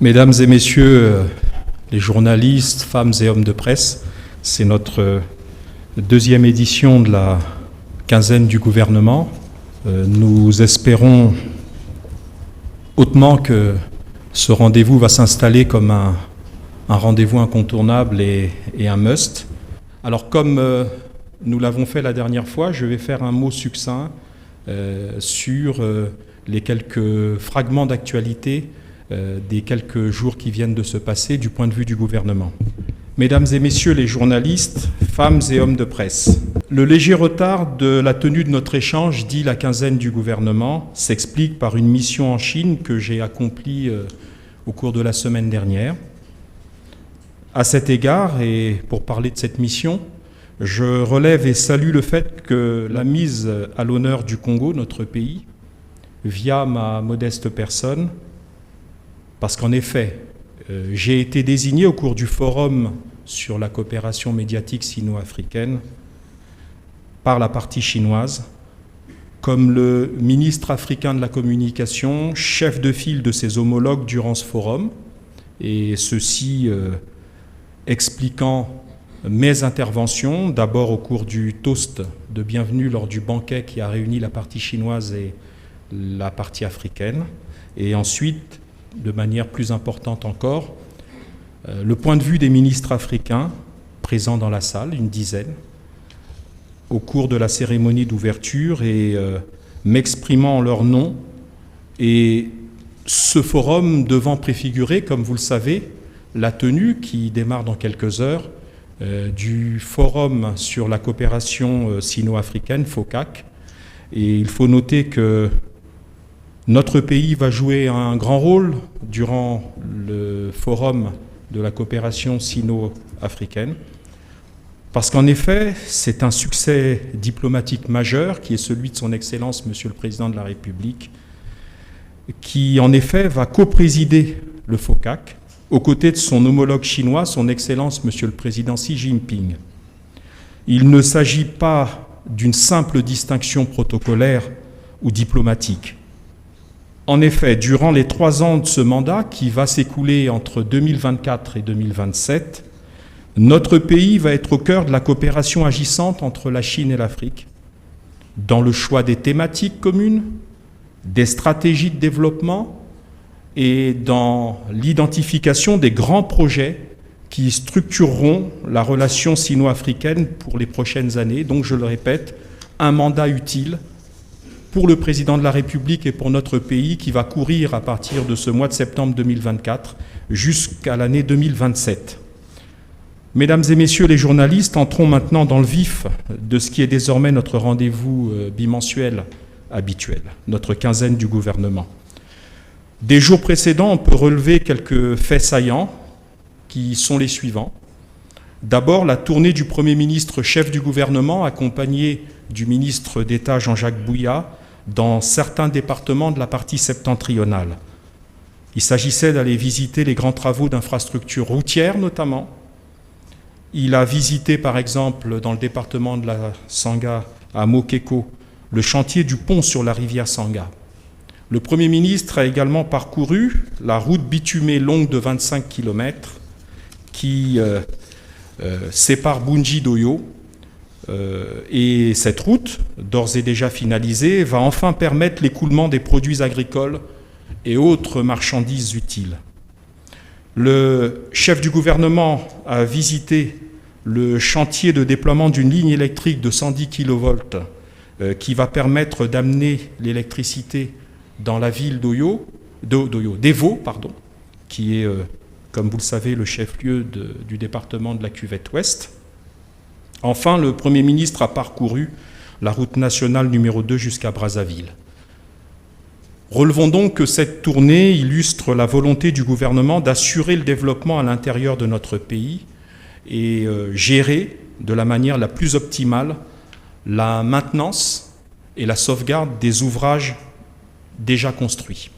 Mesdames et messieurs les journalistes, femmes et hommes de presse, c'est notre deuxième édition de la quinzaine du gouvernement. Nous espérons hautement que ce rendez-vous va s'installer comme un rendez-vous incontournable et un must. Alors comme nous l'avons fait la dernière fois, je vais faire un mot succinct sur les quelques fragments d'actualité des quelques jours qui viennent de se passer du point de vue du gouvernement. Mesdames et messieurs les journalistes, femmes et hommes de presse, le léger retard de la tenue de notre échange, dit la quinzaine du gouvernement, s'explique par une mission en Chine que j'ai accomplie au cours de la semaine dernière. À cet égard, et pour parler de cette mission, je relève et salue le fait que la mise à l'honneur du Congo, notre pays, via ma modeste personne, parce qu'en effet, j'ai été désigné au cours du forum sur la coopération médiatique sino-africaine par la partie chinoise comme le ministre africain de la communication, chef de file de ses homologues durant ce forum, et ceci expliquant mes interventions, d'abord au cours du toast de bienvenue lors du banquet qui a réuni la partie chinoise et la partie africaine, et ensuite, de manière plus importante encore, le point de vue des ministres africains présents dans la salle, une dizaine, au cours de la cérémonie d'ouverture et m'exprimant en leur nom, et ce forum devant préfigurer, comme vous le savez, la tenue qui démarre dans quelques heures du forum sur la coopération sino-africaine, FOCAC. Et il faut noter que notre pays va jouer un grand rôle durant le forum de la coopération sino-africaine, parce qu'en effet, c'est un succès diplomatique majeur qui est celui de son Excellence, Monsieur le Président de la République, qui en effet va coprésider le FOCAC aux côtés de son homologue chinois, son Excellence, Monsieur le Président Xi Jinping. Il ne s'agit pas d'une simple distinction protocolaire ou diplomatique. En effet, durant les 3 ans de ce mandat, qui va s'écouler entre 2024 et 2027, notre pays va être au cœur de la coopération agissante entre la Chine et l'Afrique, dans le choix des thématiques communes, des stratégies de développement et dans l'identification des grands projets qui structureront la relation sino-africaine pour les prochaines années. Donc, je le répète, un mandat utile pour le Président de la République et pour notre pays qui va courir à partir de ce mois de septembre 2024 jusqu'à l'année 2027. Mesdames et messieurs les journalistes, entrons maintenant dans le vif de ce qui est désormais notre rendez-vous bimensuel habituel, notre quinzaine du gouvernement. Des jours précédents, on peut relever quelques faits saillants qui sont les suivants. D'abord, la tournée du Premier ministre chef du gouvernement, accompagné du ministre d'État Jean-Jacques Bouya, dans certains départements de la partie septentrionale. Il s'agissait d'aller visiter les grands travaux d'infrastructures routières notamment. Il a visité par exemple dans le département de la Sangha à Mokeko le chantier du pont sur la rivière Sangha. Le Premier ministre a également parcouru la route bitumée longue de 25 km qui sépare Bunji d'Oyo. Et cette route, d'ores et déjà finalisée, va enfin permettre l'écoulement des produits agricoles et autres marchandises utiles. Le chef du gouvernement a visité le chantier de déploiement d'une ligne électrique de 110 kV qui va permettre d'amener l'électricité dans la ville d'Evo, qui est, comme vous le savez, le chef-lieu du département de la Cuvette Ouest. Enfin, le Premier ministre a parcouru la route nationale numéro 2 jusqu'à Brazzaville. Relevons donc que cette tournée illustre la volonté du gouvernement d'assurer le développement à l'intérieur de notre pays et gérer de la manière la plus optimale la maintenance et la sauvegarde des ouvrages déjà construits.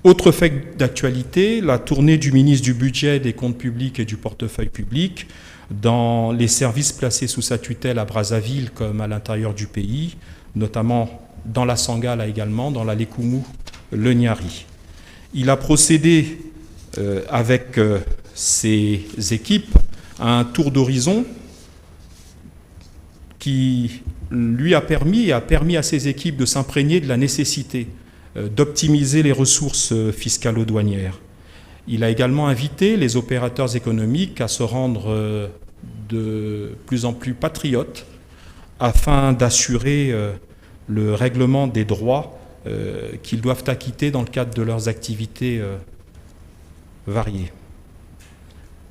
Autre fait d'actualité, la tournée du ministre du Budget, des Comptes publics et du Portefeuille public dans les services placés sous sa tutelle à Brazzaville comme à l'intérieur du pays, notamment dans la Sangha là également, dans la Lekumu, le Nyari. Il a procédé avec ses équipes un tour d'horizon qui lui a permis à ses équipes de s'imprégner de la nécessité d'optimiser les ressources fiscalo-douanières. Il a également invité les opérateurs économiques à se rendre de plus en plus patriotes afin d'assurer le règlement des droits qu'ils doivent acquitter dans le cadre de leurs activités variées.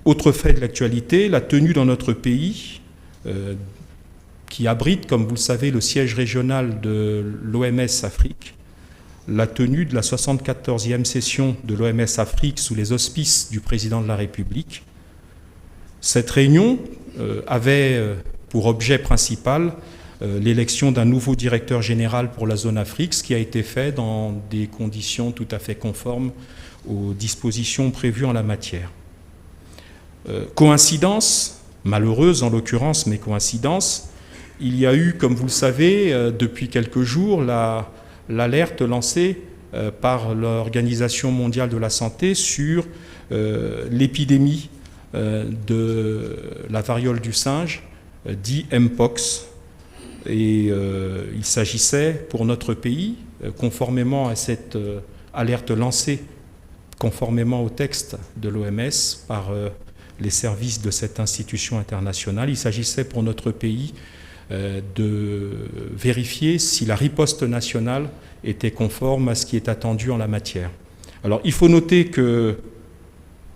Autre fait de l'actualité, la tenue dans notre pays, qui abrite, comme vous le savez, le siège régional de l'OMS Afrique, la tenue de la 74e session de l'OMS Afrique sous les auspices du président de la République. Cette réunion avait pour objet principal l'élection d'un nouveau directeur général pour la zone Afrique, ce qui a été fait dans des conditions tout à fait conformes aux dispositions prévues en la matière. Coïncidence, malheureuse en l'occurrence, mais coïncidence, il y a eu, comme vous le savez, depuis quelques jours, l'alerte lancée par l'Organisation mondiale de la santé sur l'épidémie de la variole du singe, dit Mpox. Et il s'agissait pour notre pays, conformément à cette alerte lancée, conformément au texte de l'OMS par les services de cette institution internationale, il s'agissait pour notre pays de vérifier si la riposte nationale était conforme à ce qui est attendu en la matière. Alors il faut noter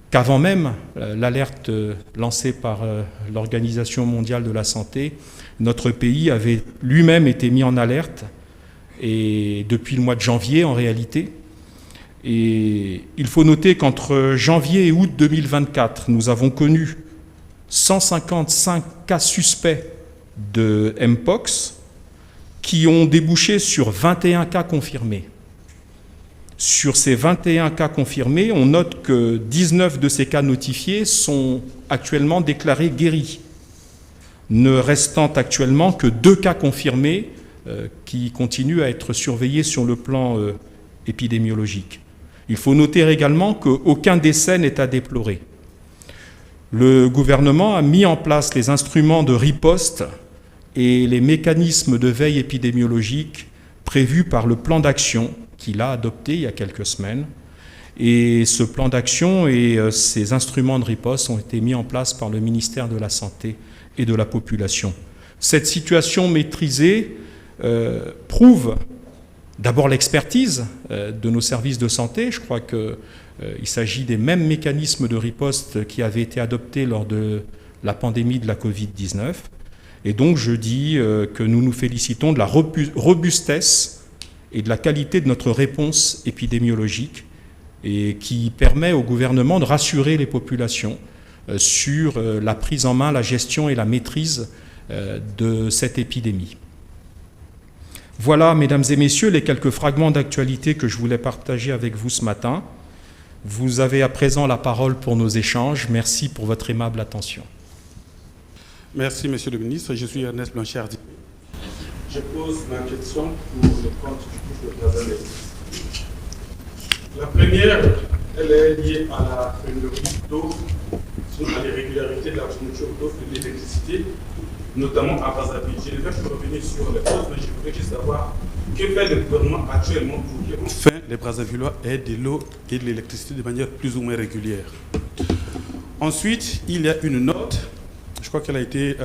qu'avant même l'alerte lancée par l'Organisation mondiale de la santé, notre pays avait lui-même été mis en alerte, et depuis le mois de janvier en réalité. Et il faut noter qu'entre janvier et août 2024, nous avons connu 155 cas suspects de Mpox qui ont débouché sur 21 cas confirmés. Sur ces 21 cas confirmés, on note que 19 de ces cas notifiés sont actuellement déclarés guéris, ne restant actuellement que 2 cas confirmés qui continuent à être surveillés sur le plan épidémiologique. Il faut noter également qu'aucun décès n'est à déplorer. Le gouvernement a mis en place les instruments de riposte et les mécanismes de veille épidémiologique prévus par le plan d'action qu'il a adopté il y a quelques semaines. Et ce plan d'action et ces instruments de riposte ont été mis en place par le ministère de la Santé et de la Population. Cette situation maîtrisée prouve d'abord l'expertise de nos services de santé. Je crois qu'il s'agit des mêmes mécanismes de riposte qui avaient été adoptés lors de la pandémie de la Covid-19. Et donc je dis que nous nous félicitons de la robustesse et de la qualité de notre réponse épidémiologique et qui permet au gouvernement de rassurer les populations sur la prise en main, la gestion et la maîtrise de cette épidémie. Voilà, mesdames et messieurs, les quelques fragments d'actualité que je voulais partager avec vous ce matin. Vous avez à présent la parole pour nos échanges. Merci pour votre aimable attention. Merci, Monsieur le Ministre. Je suis Ernest Blanchard. Je pose ma question pour le compte du groupe de Brazzaville. La première, elle est liée à la pénurie d'eau, à l'irrégularité de la fourniture d'eau et de l'électricité, notamment à Brazzaville. Je ne vais pas revenir sur les causes, mais je voudrais juste savoir que fait le gouvernement actuellement pour que enfin les Brazzavillois aient de l'eau et de l'électricité de manière plus ou moins régulière. Ensuite, il y a une note, je crois qu'elle a été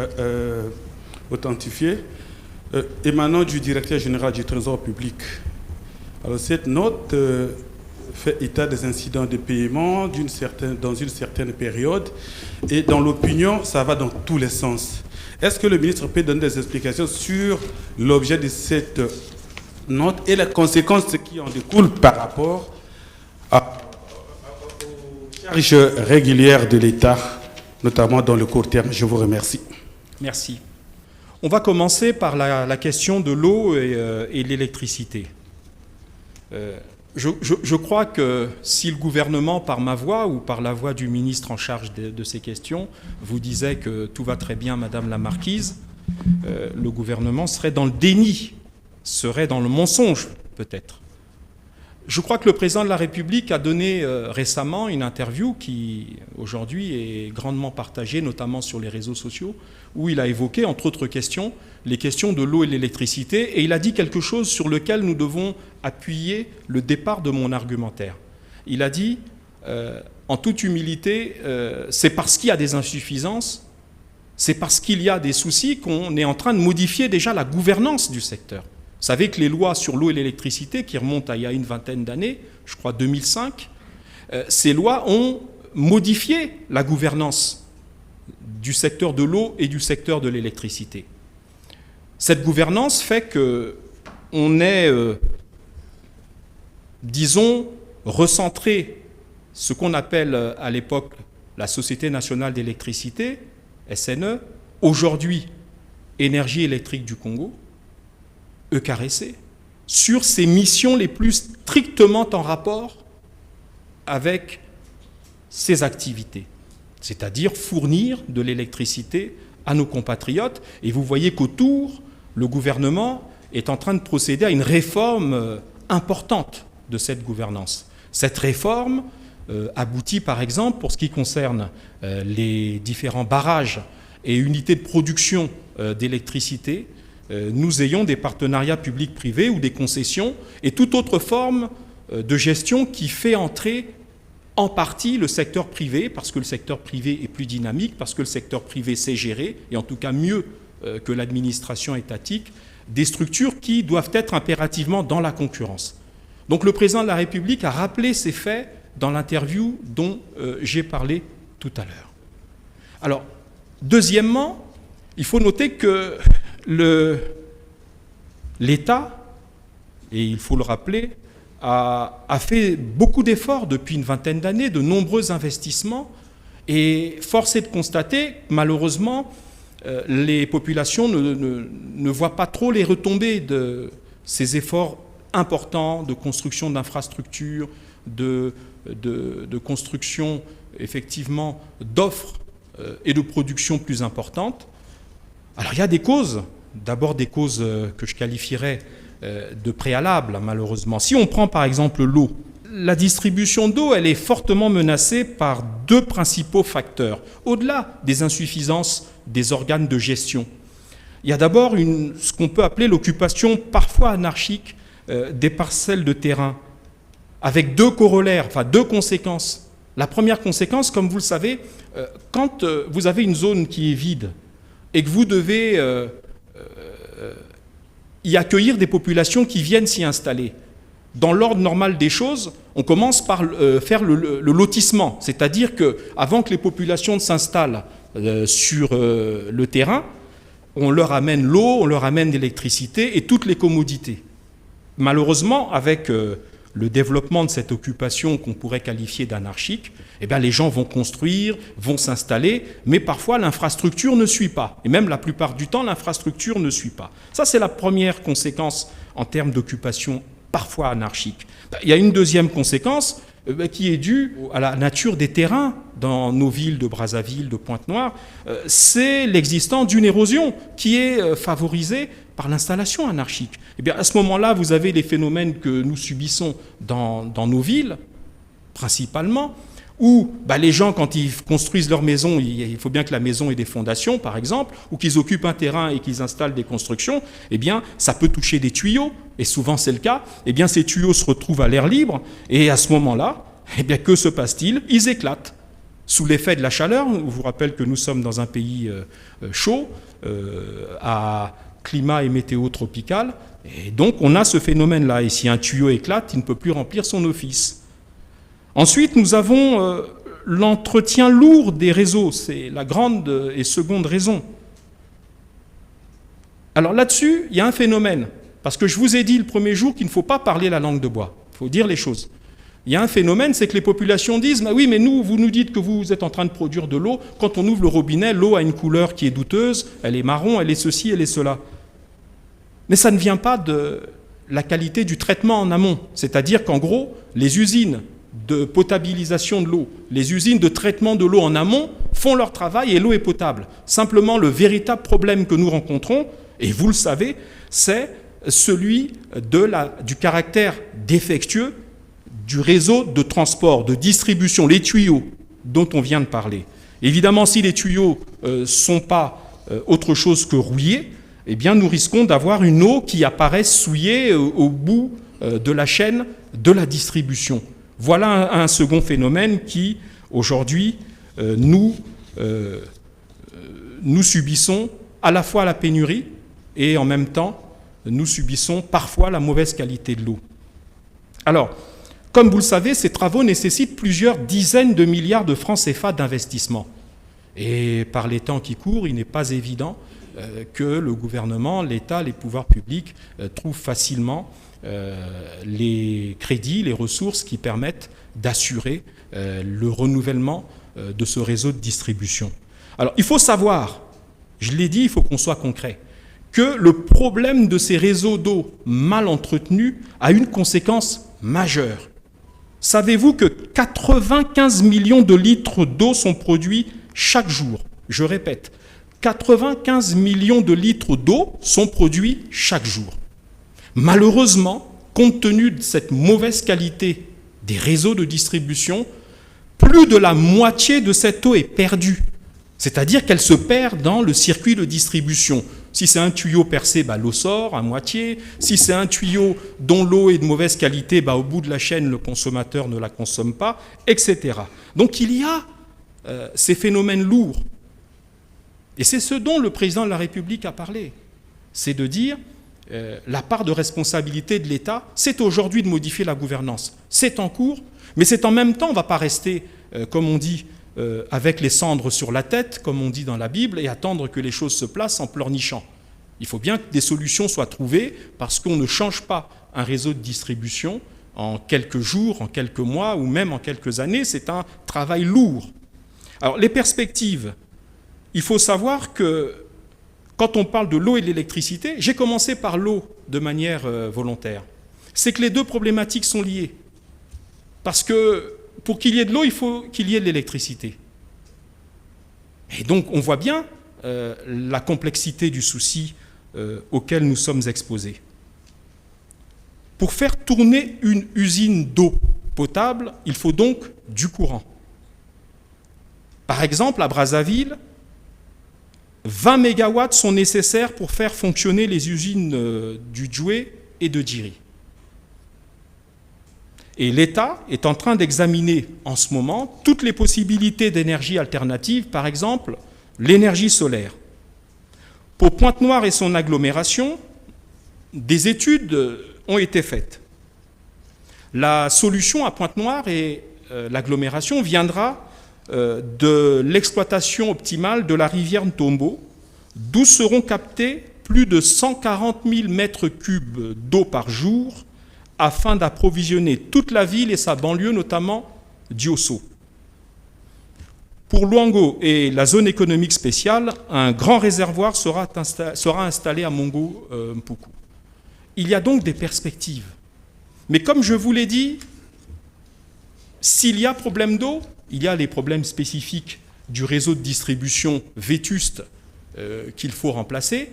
authentifiée, émanant du directeur général du Trésor public. Alors cette note fait état des incidents de paiement dans une certaine période, et dans l'opinion, ça va dans tous les sens. Est-ce que le ministre peut donner des explications sur l'objet de cette note et les conséquences qui en découlent par rapport aux charges régulières de l'État, notamment dans le court terme? Je vous remercie. Merci. On va commencer par la question de l'eau et l'électricité. Je crois que si le gouvernement, par ma voix ou par la voix du ministre en charge de ces questions, vous disait que tout va très bien, Madame la Marquise, le gouvernement serait dans le déni, serait dans le mensonge, peut-être. Je crois que le président de la République a donné récemment une interview qui, aujourd'hui, est grandement partagée, notamment sur les réseaux sociaux, où il a évoqué, entre autres questions, les questions de l'eau et de l'électricité, et il a dit quelque chose sur lequel nous devons appuyer le départ de mon argumentaire. Il a dit, en toute humilité, c'est parce qu'il y a des insuffisances, c'est parce qu'il y a des soucis qu'on est en train de modifier déjà la gouvernance du secteur. Vous savez que les lois sur l'eau et l'électricité, qui remontent à il y a une vingtaine d'années, je crois 2005, ces lois ont modifié la gouvernance du secteur de l'eau et du secteur de l'électricité. Cette gouvernance fait qu'on est, disons, recentré ce qu'on appelle à l'époque la Société nationale d'électricité, SNE, aujourd'hui Énergie électrique du Congo, ECAREC, sur ses missions les plus strictement en rapport avec ses activités, c'est-à-dire fournir de l'électricité à nos compatriotes. Et vous voyez qu'autour, le gouvernement est en train de procéder à une réforme importante de cette gouvernance. Cette réforme aboutit par exemple, pour ce qui concerne les différents barrages et unités de production d'électricité, nous ayons des partenariats publics-privés ou des concessions et toute autre forme de gestion qui fait entrer en partie le secteur privé, parce que le secteur privé est plus dynamique, parce que le secteur privé sait gérer, et en tout cas mieux que l'administration étatique, des structures qui doivent être impérativement dans la concurrence. Donc le président de la République a rappelé ces faits dans l'interview dont j'ai parlé tout à l'heure. Alors, deuxièmement, il faut noter que l'État, et il faut le rappeler, a fait beaucoup d'efforts depuis une vingtaine d'années, de nombreux investissements, et force est de constater, malheureusement, les populations ne voient pas trop les retombées de ces efforts importants de construction d'infrastructures, de construction, effectivement, d'offres et de production plus importantes. Alors il y a des causes, d'abord des causes que je qualifierais de préalables, malheureusement. Si on prend par exemple l'eau, la distribution d'eau, elle est fortement menacée par deux principaux facteurs, au-delà des insuffisances des organes de gestion. Il y a d'abord ce qu'on peut appeler l'occupation parfois anarchique des parcelles de terrain, avec deux corollaires, enfin deux conséquences. La première conséquence, comme vous le savez, quand vous avez une zone qui est vide et que vous devez y accueillir des populations qui viennent s'y installer, dans l'ordre normal des choses, on commence par faire le lotissement, c'est-à-dire qu'avant que les populations ne s'installent sur le terrain, on leur amène l'eau, on leur amène l'électricité et toutes les commodités. Malheureusement, avec le développement de cette occupation qu'on pourrait qualifier d'anarchique, eh bien, les gens vont construire, vont s'installer, mais parfois l'infrastructure ne suit pas. Et même la plupart du temps, l'infrastructure ne suit pas. Ça, c'est la première conséquence en termes d'occupation parfois anarchique. Il y a une deuxième conséquence qui est due à la nature des terrains dans nos villes de Brazzaville, de Pointe-Noire. C'est l'existence d'une érosion qui est favorisée par l'installation anarchique. Eh bien, à ce moment-là, vous avez les phénomènes que nous subissons dans nos villes, principalement, où les gens, quand ils construisent leur maison, il faut bien que la maison ait des fondations, par exemple, ou qu'ils occupent un terrain et qu'ils installent des constructions, eh bien, ça peut toucher des tuyaux, et souvent c'est le cas. Eh bien, ces tuyaux se retrouvent à l'air libre, et à ce moment-là, eh bien, que se passe-t-il? Ils éclatent. Sous l'effet de la chaleur, je vous rappelle que nous sommes dans un pays chaud, à climat et météo tropical, et donc on a ce phénomène-là. Et si un tuyau éclate, il ne peut plus remplir son office. Ensuite, nous avons l'entretien lourd des réseaux. C'est la grande et seconde raison. Alors là-dessus, il y a un phénomène. Parce que je vous ai dit le premier jour qu'il ne faut pas parler la langue de bois. Il faut dire les choses. Il y a un phénomène, c'est que les populations disent « Oui, mais vous nous dites que vous êtes en train de produire de l'eau. Quand on ouvre le robinet, l'eau a une couleur qui est douteuse. Elle est marron, elle est ceci, elle est cela. » Mais ça ne vient pas de la qualité du traitement en amont. C'est-à-dire qu'en gros, les usines de potabilisation de l'eau, les usines de traitement de l'eau en amont font leur travail et l'eau est potable. Simplement, le véritable problème que nous rencontrons, et vous le savez, c'est celui du caractère défectueux du réseau de transport, de distribution, les tuyaux dont on vient de parler. Évidemment, si les tuyaux ne sont pas autre chose que rouillés, eh bien, nous risquons d'avoir une eau qui apparaît souillée au bout de la chaîne de la distribution. Voilà un second phénomène qui, aujourd'hui, nous subissons à la fois la pénurie et en même temps, nous subissons parfois la mauvaise qualité de l'eau. Alors, comme vous le savez, ces travaux nécessitent plusieurs dizaines de milliards de francs CFA d'investissement. Et par les temps qui courent, il n'est pas évident que le gouvernement, l'État, les pouvoirs publics trouvent facilement les crédits, les ressources qui permettent d'assurer le renouvellement de ce réseau de distribution. Alors, il faut savoir, je l'ai dit, il faut qu'on soit concret, que le problème de ces réseaux d'eau mal entretenus a une conséquence majeure. Savez-vous que 95 millions de litres d'eau sont produits chaque jour? Je répète, 95 millions de litres d'eau sont produits chaque jour. Malheureusement, compte tenu de cette mauvaise qualité des réseaux de distribution, plus de la moitié de cette eau est perdue. C'est-à-dire qu'elle se perd dans le circuit de distribution. Si c'est un tuyau percé, l'eau sort à moitié. Si c'est un tuyau dont l'eau est de mauvaise qualité, au bout de la chaîne, le consommateur ne la consomme pas, etc. Donc il y a ces phénomènes lourds. Et c'est ce dont le président de la République a parlé. C'est de dire la part de responsabilité de l'État, c'est aujourd'hui de modifier la gouvernance. C'est en cours, mais c'est en même temps, on ne va pas rester, comme on dit, avec les cendres sur la tête, comme on dit dans la Bible, et attendre que les choses se placent en pleurnichant. Il faut bien que des solutions soient trouvées, parce qu'on ne change pas un réseau de distribution en quelques jours, en quelques mois, ou même en quelques années. C'est un travail lourd. Alors, les perspectives, il faut savoir que quand on parle de l'eau et de l'électricité, j'ai commencé par l'eau de manière volontaire. C'est que les deux problématiques sont liées. Parce que pour qu'il y ait de l'eau, il faut qu'il y ait de l'électricité. Et donc, on voit bien la complexité du souci auquel nous sommes exposés. Pour faire tourner une usine d'eau potable, il faut donc du courant. Par exemple, à Brazzaville, 20 mégawatts sont nécessaires pour faire fonctionner les usines du Djoué et de Djiri. Et l'État est en train d'examiner en ce moment toutes les possibilités d'énergie alternative, par exemple l'énergie solaire. Pour Pointe-Noire et son agglomération, des études ont été faites. La solution à Pointe-Noire et l'agglomération viendra de l'exploitation optimale de la rivière Ntombo, d'où seront captés plus de 140 000 mètres cubes d'eau par jour afin d'approvisionner toute la ville et sa banlieue, notamment Diosso. Pour Luango et la zone économique spéciale, un grand réservoir sera installé à Mongo Mpuku. Il y a donc des perspectives. Mais comme je vous l'ai dit, s'il y a problème d'eau, il y a les problèmes spécifiques du réseau de distribution vétuste qu'il faut remplacer,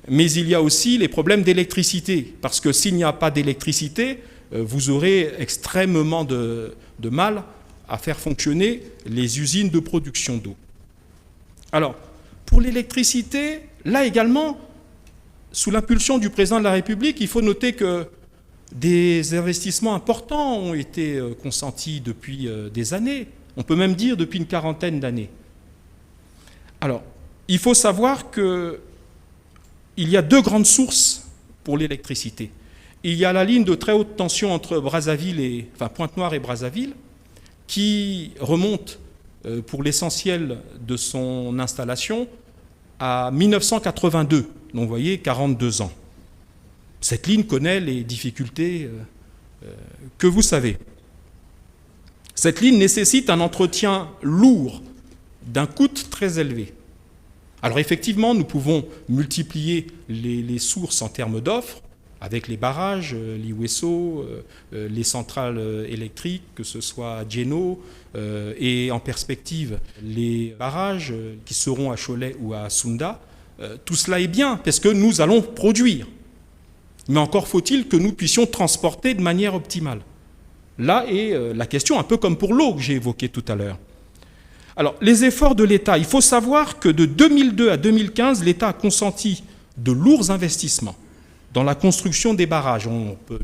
mais il y a aussi les problèmes d'électricité, parce que s'il n'y a pas d'électricité, vous aurez extrêmement de mal à faire fonctionner les usines de production d'eau. Alors, pour l'électricité, là également, sous l'impulsion du président de la République, il faut noter que des investissements importants ont été consentis depuis des années, on peut même dire depuis une quarantaine d'années. Alors, il faut savoir qu'il y a deux grandes sources pour l'électricité. Il y a la ligne de très haute tension entre Pointe-Noire et Brazzaville, qui remonte pour l'essentiel de son installation à 1982, donc vous voyez, 42 ans. Cette ligne connaît les difficultés que vous savez. Cette ligne nécessite un entretien lourd, d'un coût très élevé. Alors effectivement, nous pouvons multiplier les sources en termes d'offres, avec les barrages, l'Iweso, les centrales électriques, que ce soit à Djeno, et en perspective, les barrages qui seront à Cholet ou à Sunda. Tout cela est bien, parce que nous allons produire. Mais encore faut-il que nous puissions transporter de manière optimale. là est la question, un peu comme pour l'eau que j'ai évoquée tout à l'heure. Alors, les efforts de l'État, il faut savoir que de 2002 à 2015, l'État a consenti de lourds investissements dans la construction des barrages.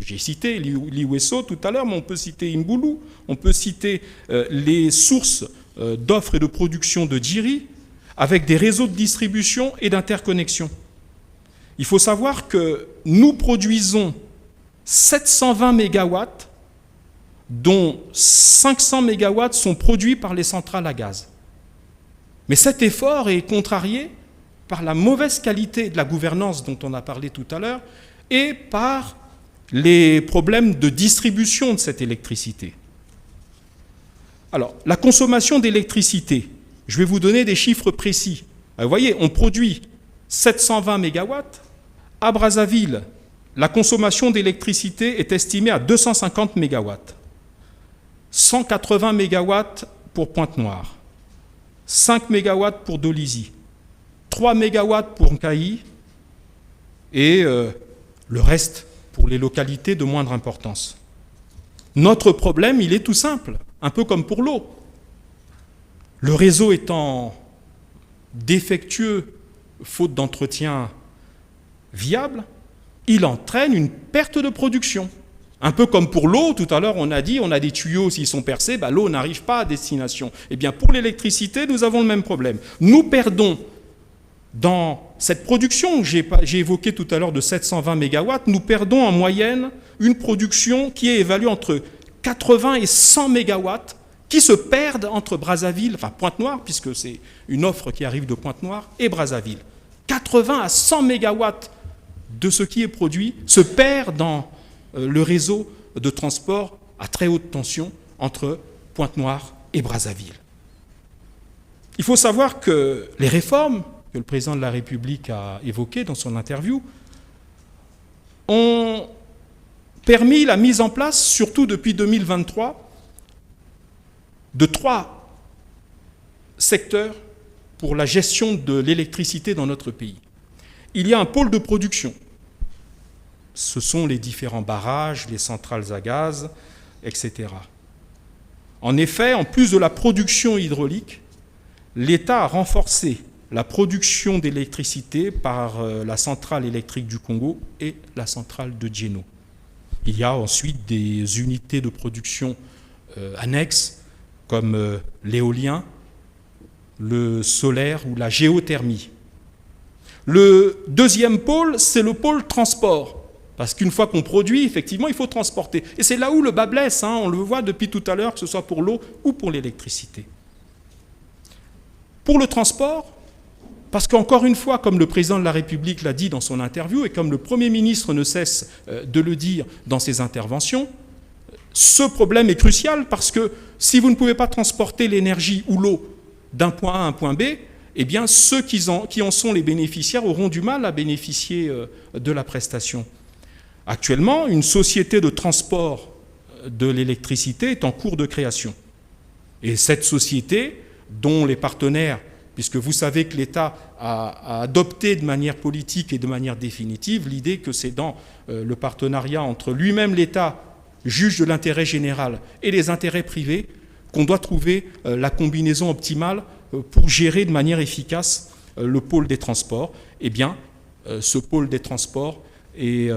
J'ai cité l'Iweso tout à l'heure, mais on peut citer Imbulu, on peut citer les sources d'offres et de production de Djiri, avec des réseaux de distribution et d'interconnexion. Il faut savoir que nous produisons 720 mégawatts, dont 500 mégawatts sont produits par les centrales à gaz. Mais cet effort est contrarié par la mauvaise qualité de la gouvernance dont on a parlé tout à l'heure et par les problèmes de distribution de cette électricité. Alors, la consommation d'électricité, je vais vous donner des chiffres précis. Vous voyez, on produit 720 mégawatts. À Brazzaville, la consommation d'électricité est estimée à 250 mégawatts. 180 mégawatts pour Pointe-Noire, 5 mégawatts pour Dolisie, 3 mégawatts pour Nkayi et le reste pour les localités de moindre importance. Notre problème, il est tout simple, un peu comme pour l'eau. Le réseau étant défectueux, faute d'entretien viable, il entraîne une perte de production. Un peu comme pour l'eau, tout à l'heure on a dit, on a des tuyaux, s'ils sont percés, l'eau n'arrive pas à destination. Eh bien pour l'électricité, nous avons le même problème. Nous perdons dans cette production que j'ai évoquée tout à l'heure de 720 mégawatts, nous perdons en moyenne une production qui est évaluée entre 80 et 100 mégawatts qui se perdent entre Brazzaville, enfin Pointe-Noire, puisque c'est une offre qui arrive de Pointe-Noire, et Brazzaville. 80 à 100 mégawatts de ce qui est produit se perd dans le réseau de transport à très haute tension entre Pointe-Noire et Brazzaville. Il faut savoir que les réformes que le président de la République a évoquées dans son interview ont permis la mise en place, surtout depuis 2023, de 3 secteurs pour la gestion de l'électricité dans notre pays. Il y a un pôle de production. Ce sont les différents barrages, les centrales à gaz, etc. En effet, en plus de la production hydraulique, l'État a renforcé la production d'électricité par la centrale électrique du Congo et la centrale de Djeno. Il y a ensuite des unités de production annexes comme l'éolien, le solaire ou la géothermie. Le deuxième pôle, c'est le pôle transport. Parce qu'une fois qu'on produit, effectivement, il faut transporter. Et c'est là où le bât blesse, on le voit depuis tout à l'heure, que ce soit pour l'eau ou pour l'électricité. Pour le transport, parce qu'encore une fois, comme le président de la République l'a dit dans son interview, et comme le Premier ministre ne cesse de le dire dans ses interventions, ce problème est crucial parce que si vous ne pouvez pas transporter l'énergie ou l'eau d'un point A à un point B, eh bien ceux qui en sont les bénéficiaires auront du mal à bénéficier de la prestation. Actuellement, une société de transport de l'électricité est en cours de création. Et cette société, dont les partenaires, puisque vous savez que l'État a adopté de manière politique et de manière définitive l'idée que c'est dans le partenariat entre lui-même, l'État, juge de l'intérêt général, et les intérêts privés, qu'on doit trouver la combinaison optimale pour gérer de manière efficace le pôle des transports. Eh bien, ce pôle des transports est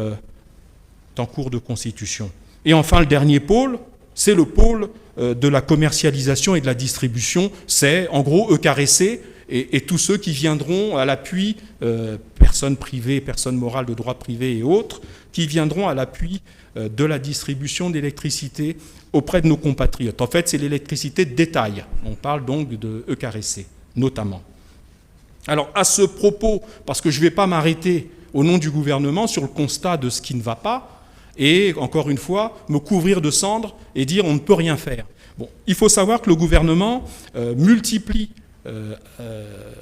en cours de constitution. Et enfin, le dernier pôle, c'est le pôle de la commercialisation et de la distribution. C'est en gros ECAREC et tous ceux qui viendront à l'appui, personnes privées, personnes morales de droit privé et autres, qui viendront à l'appui de la distribution d'électricité auprès de nos compatriotes. En fait, c'est l'électricité de détail. On parle donc de ECAREC, notamment. Alors, à ce propos, parce que je ne vais pas m'arrêter au nom du gouvernement sur le constat de ce qui ne va pas, et encore une fois, me couvrir de cendres et dire on ne peut rien faire. Bon, il faut savoir que le gouvernement multiplie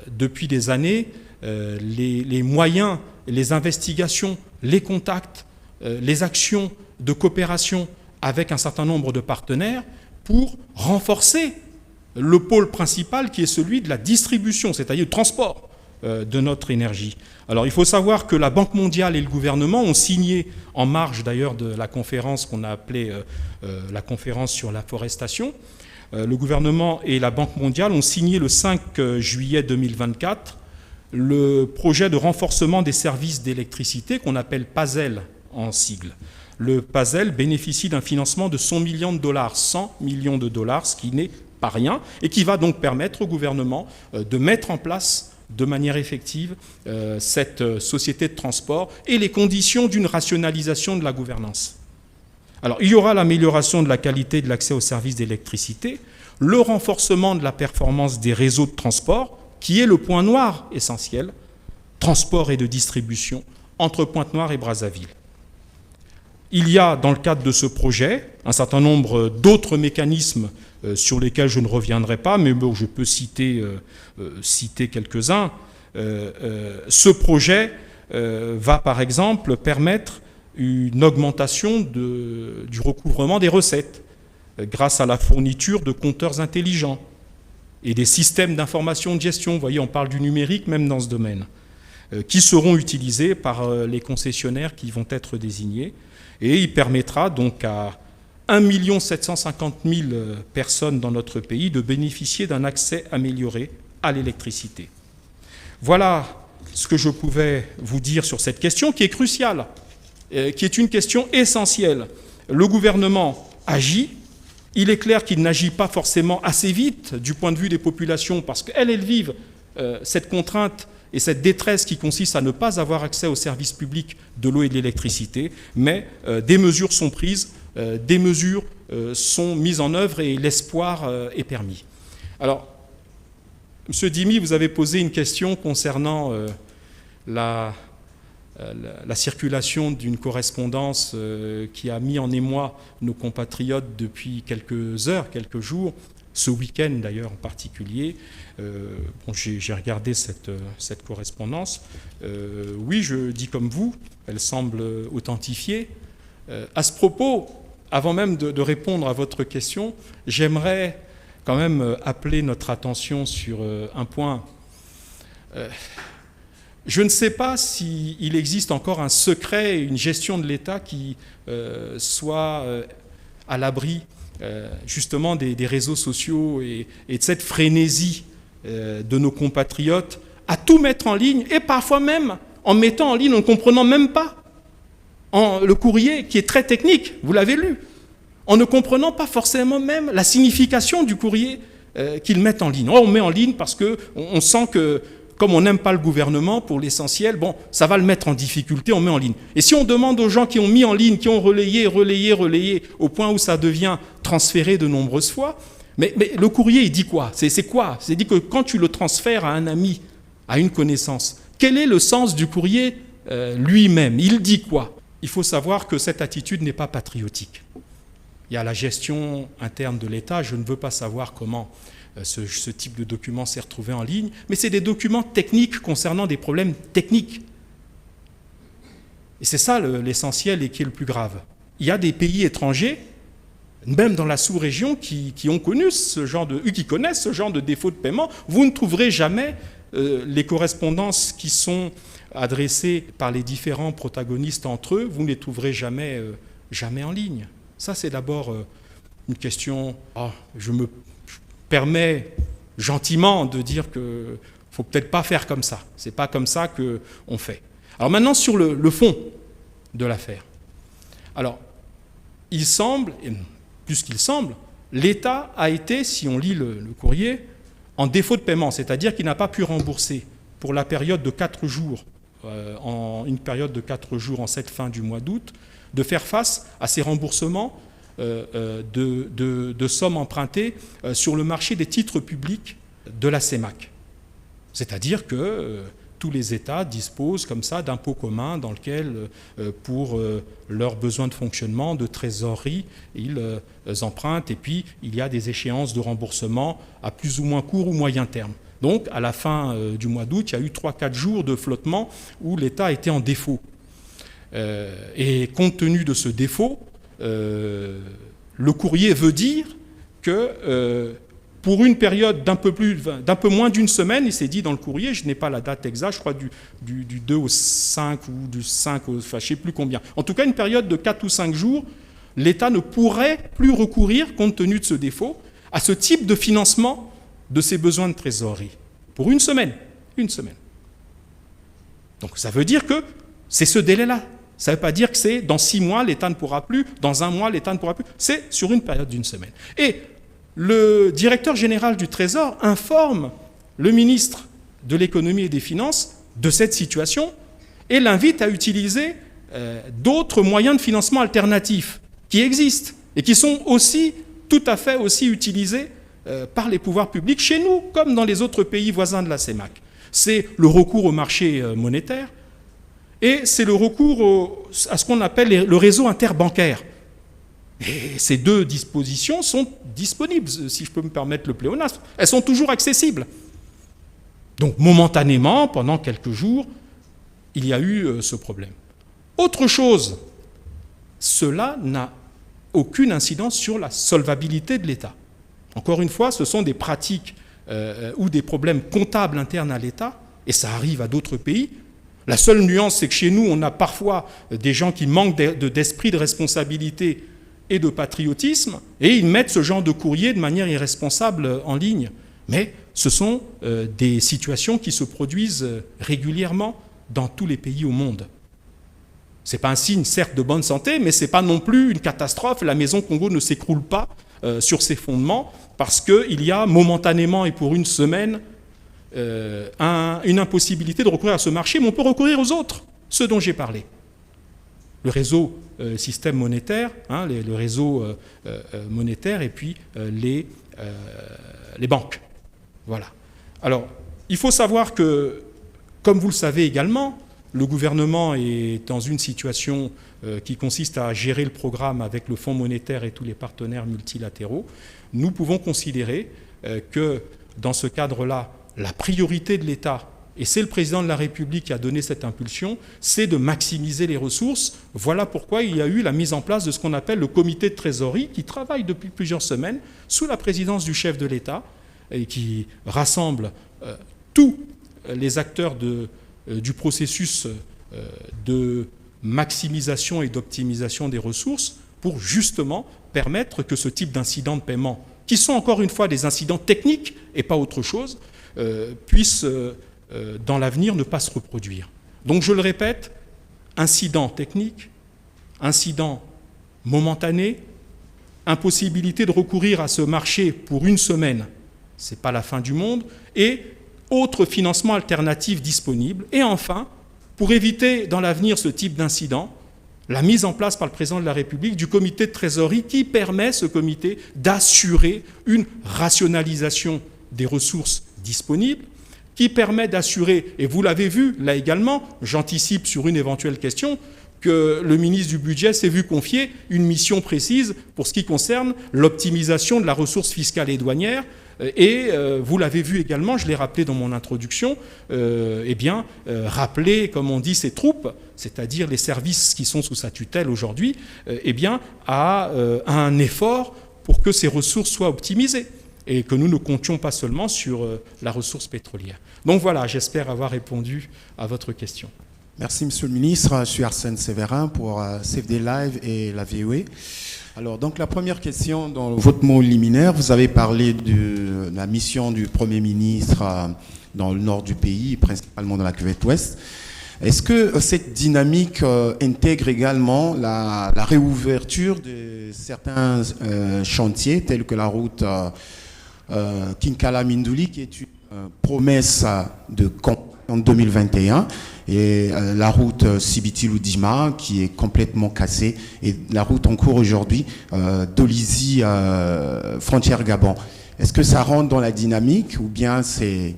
depuis des années les moyens, les investigations, les contacts, les actions de coopération avec un certain nombre de partenaires pour renforcer le pôle principal qui est celui de la distribution, c'est-à-dire le transport de notre énergie. Alors il faut savoir que la Banque mondiale et le gouvernement ont signé, en marge d'ailleurs de la conférence qu'on a appelée la conférence sur la forestation, le gouvernement et la Banque mondiale ont signé le 5 juillet 2024 le projet de renforcement des services d'électricité qu'on appelle PASEL en sigle. Le PASEL bénéficie d'un financement de 100 millions de dollars, ce qui n'est pas rien, et qui va donc permettre au gouvernement de mettre en place de manière effective cette société de transport et les conditions d'une rationalisation de la gouvernance. Alors, il y aura l'amélioration de la qualité de l'accès aux services d'électricité, le renforcement de la performance des réseaux de transport, qui est le point noir essentiel, transport et de distribution, entre Pointe-Noire et Brazzaville. Il y a, dans le cadre de ce projet, un certain nombre d'autres mécanismes sur lesquels je ne reviendrai pas, mais bon, je peux citer quelques-uns. Ce projet va, par exemple, permettre une augmentation du recouvrement des recettes grâce à la fourniture de compteurs intelligents et des systèmes d'information de gestion. Vous voyez, on parle du numérique même dans ce domaine, qui seront utilisés par les concessionnaires qui vont être désignés. Et il permettra donc à 1 750 000 personnes dans notre pays de bénéficier d'un accès amélioré à l'électricité. Voilà ce que je pouvais vous dire sur cette question qui est cruciale, qui est une question essentielle. Le gouvernement agit. Il est clair qu'il n'agit pas forcément assez vite du point de vue des populations parce qu'elles vivent cette contrainte et cette détresse qui consiste à ne pas avoir accès aux services publics de l'eau et de l'électricité, mais des mesures sont prises, des mesures sont mises en œuvre et l'espoir est permis. Alors, M. Dimi, vous avez posé une question concernant la circulation d'une correspondance qui a mis en émoi nos compatriotes depuis quelques heures, quelques jours, ce week-end d'ailleurs en particulier. J'ai regardé cette correspondance. Oui, je dis comme vous, elle semble authentifiée. À ce propos, avant même de répondre à votre question, j'aimerais quand même appeler notre attention sur un point. Je ne sais pas s'il existe encore un secret, une gestion de l'État qui soit à l'abri justement des réseaux sociaux et de cette frénésie de nos compatriotes à tout mettre en ligne, et parfois même en mettant en ligne en ne comprenant même pas le courrier qui est très technique, vous l'avez lu, en ne comprenant pas forcément même la signification du courrier qu'ils mettent en ligne. On met en ligne parce qu'on sent que, comme on n'aime pas le gouvernement, pour l'essentiel, bon, ça va le mettre en difficulté, on met en ligne. Et si on demande aux gens qui ont mis en ligne, qui ont relayé, au point où ça devient transféré de nombreuses fois, mais le courrier, il dit quoi ? C'est quoi ? C'est dit que quand tu le transfères à un ami, à une connaissance, quel est le sens du courrier lui-même ? Il dit quoi ? Il faut savoir que cette attitude n'est pas patriotique. Il y a la gestion interne de l'État, je ne veux pas savoir comment ce type de document s'est retrouvé en ligne, mais c'est des documents techniques concernant des problèmes techniques. Et c'est ça l'essentiel et qui est le plus grave. Il y a des pays étrangers, même dans la sous-région, qui connaissent ce genre de défaut de paiement. Vous ne trouverez jamais les correspondances qui sont adressées par les différents protagonistes entre eux, vous ne les trouverez jamais en ligne. Ça, c'est d'abord une question... je me permets gentiment de dire qu'il ne faut peut-être pas faire comme ça. Ce n'est pas comme ça qu'on fait. Alors maintenant, sur le fond de l'affaire. Alors, il semble, et plus qu'il semble, l'État a été, si on lit le courrier, en défaut de paiement, c'est-à-dire qu'il n'a pas pu rembourser pour la période de 4 jours, une période de 4 jours en cette fin du mois d'août, de faire face à ces remboursements de sommes empruntées sur le marché des titres publics de la CEMAC. C'est-à-dire que tous les États disposent comme ça d'impôts communs dans lequel, pour leurs besoins de fonctionnement, de trésorerie, ils empruntent, et puis il y a des échéances de remboursement à plus ou moins court ou moyen terme. Donc, à la fin du mois d'août, il y a eu 3-4 jours de flottement où l'État était en défaut. Et compte tenu de ce défaut, le courrier veut dire que pour une période d'un peu moins d'une semaine, il s'est dit dans le courrier, je n'ai pas la date exacte, je crois du 2 au 5 ou du 5 au... Enfin, je ne sais plus combien. En tout cas, une période de 4 ou 5 jours, l'État ne pourrait plus recourir, compte tenu de ce défaut, à ce type de financement de ses besoins de trésorerie. Pour une semaine. Une semaine. Donc ça veut dire que c'est ce délai-là. Ça ne veut pas dire que c'est dans 6 mois, l'État ne pourra plus, dans 1 mois, l'État ne pourra plus. C'est sur une période d'une semaine. Et le directeur général du Trésor informe le ministre de l'économie et des finances de cette situation et l'invite à utiliser d'autres moyens de financement alternatifs qui existent et qui sont aussi tout à fait aussi utilisés par les pouvoirs publics chez nous comme dans les autres pays voisins de la CEMAC. C'est le recours au marché monétaire et c'est le recours à ce qu'on appelle le réseau interbancaire. Et ces deux dispositions sont disponibles, si je peux me permettre le pléonasme. Elles sont toujours accessibles. Donc, momentanément, pendant quelques jours, il y a eu ce problème. Autre chose, cela n'a aucune incidence sur la solvabilité de l'État. Encore une fois, ce sont des pratiques ou des problèmes comptables internes à l'État, et ça arrive à d'autres pays. La seule nuance, c'est que chez nous, on a parfois des gens qui manquent d'esprit de responsabilité et de patriotisme, et ils mettent ce genre de courrier de manière irresponsable en ligne. Mais ce sont des situations qui se produisent régulièrement dans tous les pays au monde. Ce n'est pas un signe, certes, de bonne santé, mais ce n'est pas non plus une catastrophe. La maison Congo ne s'écroule pas sur ses fondements parce qu'il y a momentanément et pour une semaine une impossibilité de recourir à ce marché, mais on peut recourir aux autres, ceux dont j'ai parlé. Le réseau système monétaire, le réseau monétaire et puis les banques. Voilà. Alors, il faut savoir que, comme vous le savez également, le gouvernement est dans une situation qui consiste à gérer le programme avec le Fonds monétaire et tous les partenaires multilatéraux. Nous pouvons considérer que, dans ce cadre-là, la priorité de l'État, et c'est le président de la République qui a donné cette impulsion, c'est de maximiser les ressources. Voilà pourquoi il y a eu la mise en place de ce qu'on appelle le comité de trésorerie, qui travaille depuis plusieurs semaines, sous la présidence du chef de l'État, et qui rassemble tous les acteurs du processus de maximisation et d'optimisation des ressources pour justement permettre que ce type d'incidents de paiement, qui sont encore une fois des incidents techniques et pas autre chose, puissent dans l'avenir ne pas se reproduire. Donc je le répète, incident technique, incident momentané, impossibilité de recourir à ce marché pour une semaine, ce n'est pas la fin du monde, et autres financements alternatifs disponibles. Et enfin, pour éviter dans l'avenir ce type d'incident, la mise en place par le président de la République du comité de trésorerie qui permet, ce comité, d'assurer une rationalisation des ressources disponibles, qui permet d'assurer, et vous l'avez vu là également, j'anticipe sur une éventuelle question, que le ministre du Budget s'est vu confier une mission précise pour ce qui concerne l'optimisation de la ressource fiscale et douanière. Et vous l'avez vu également, je l'ai rappelé dans mon introduction, rappeler, comme on dit, ses troupes, c'est-à-dire les services qui sont sous sa tutelle aujourd'hui, à un effort pour que ces ressources soient optimisées et que nous ne comptions pas seulement sur la ressource pétrolière. Donc voilà, j'espère avoir répondu à votre question. Merci, Monsieur le Ministre. Je suis Arsène Sévérin pour CFD Live et la VOA. Alors, donc, la première question, dans votre mot liminaire, vous avez parlé de la mission du Premier ministre dans le nord du pays, principalement dans la cuvette ouest. Est-ce que cette dynamique intègre également la réouverture de certains chantiers, tels que la route Kinkala-Mindouli, qui est une promesse de en 2021, et la route Sibiti-Loudima qui est complètement cassée, et la route en cours aujourd'hui d'Olizy frontière Gabon. Est-ce que ça rentre dans la dynamique ou bien c'est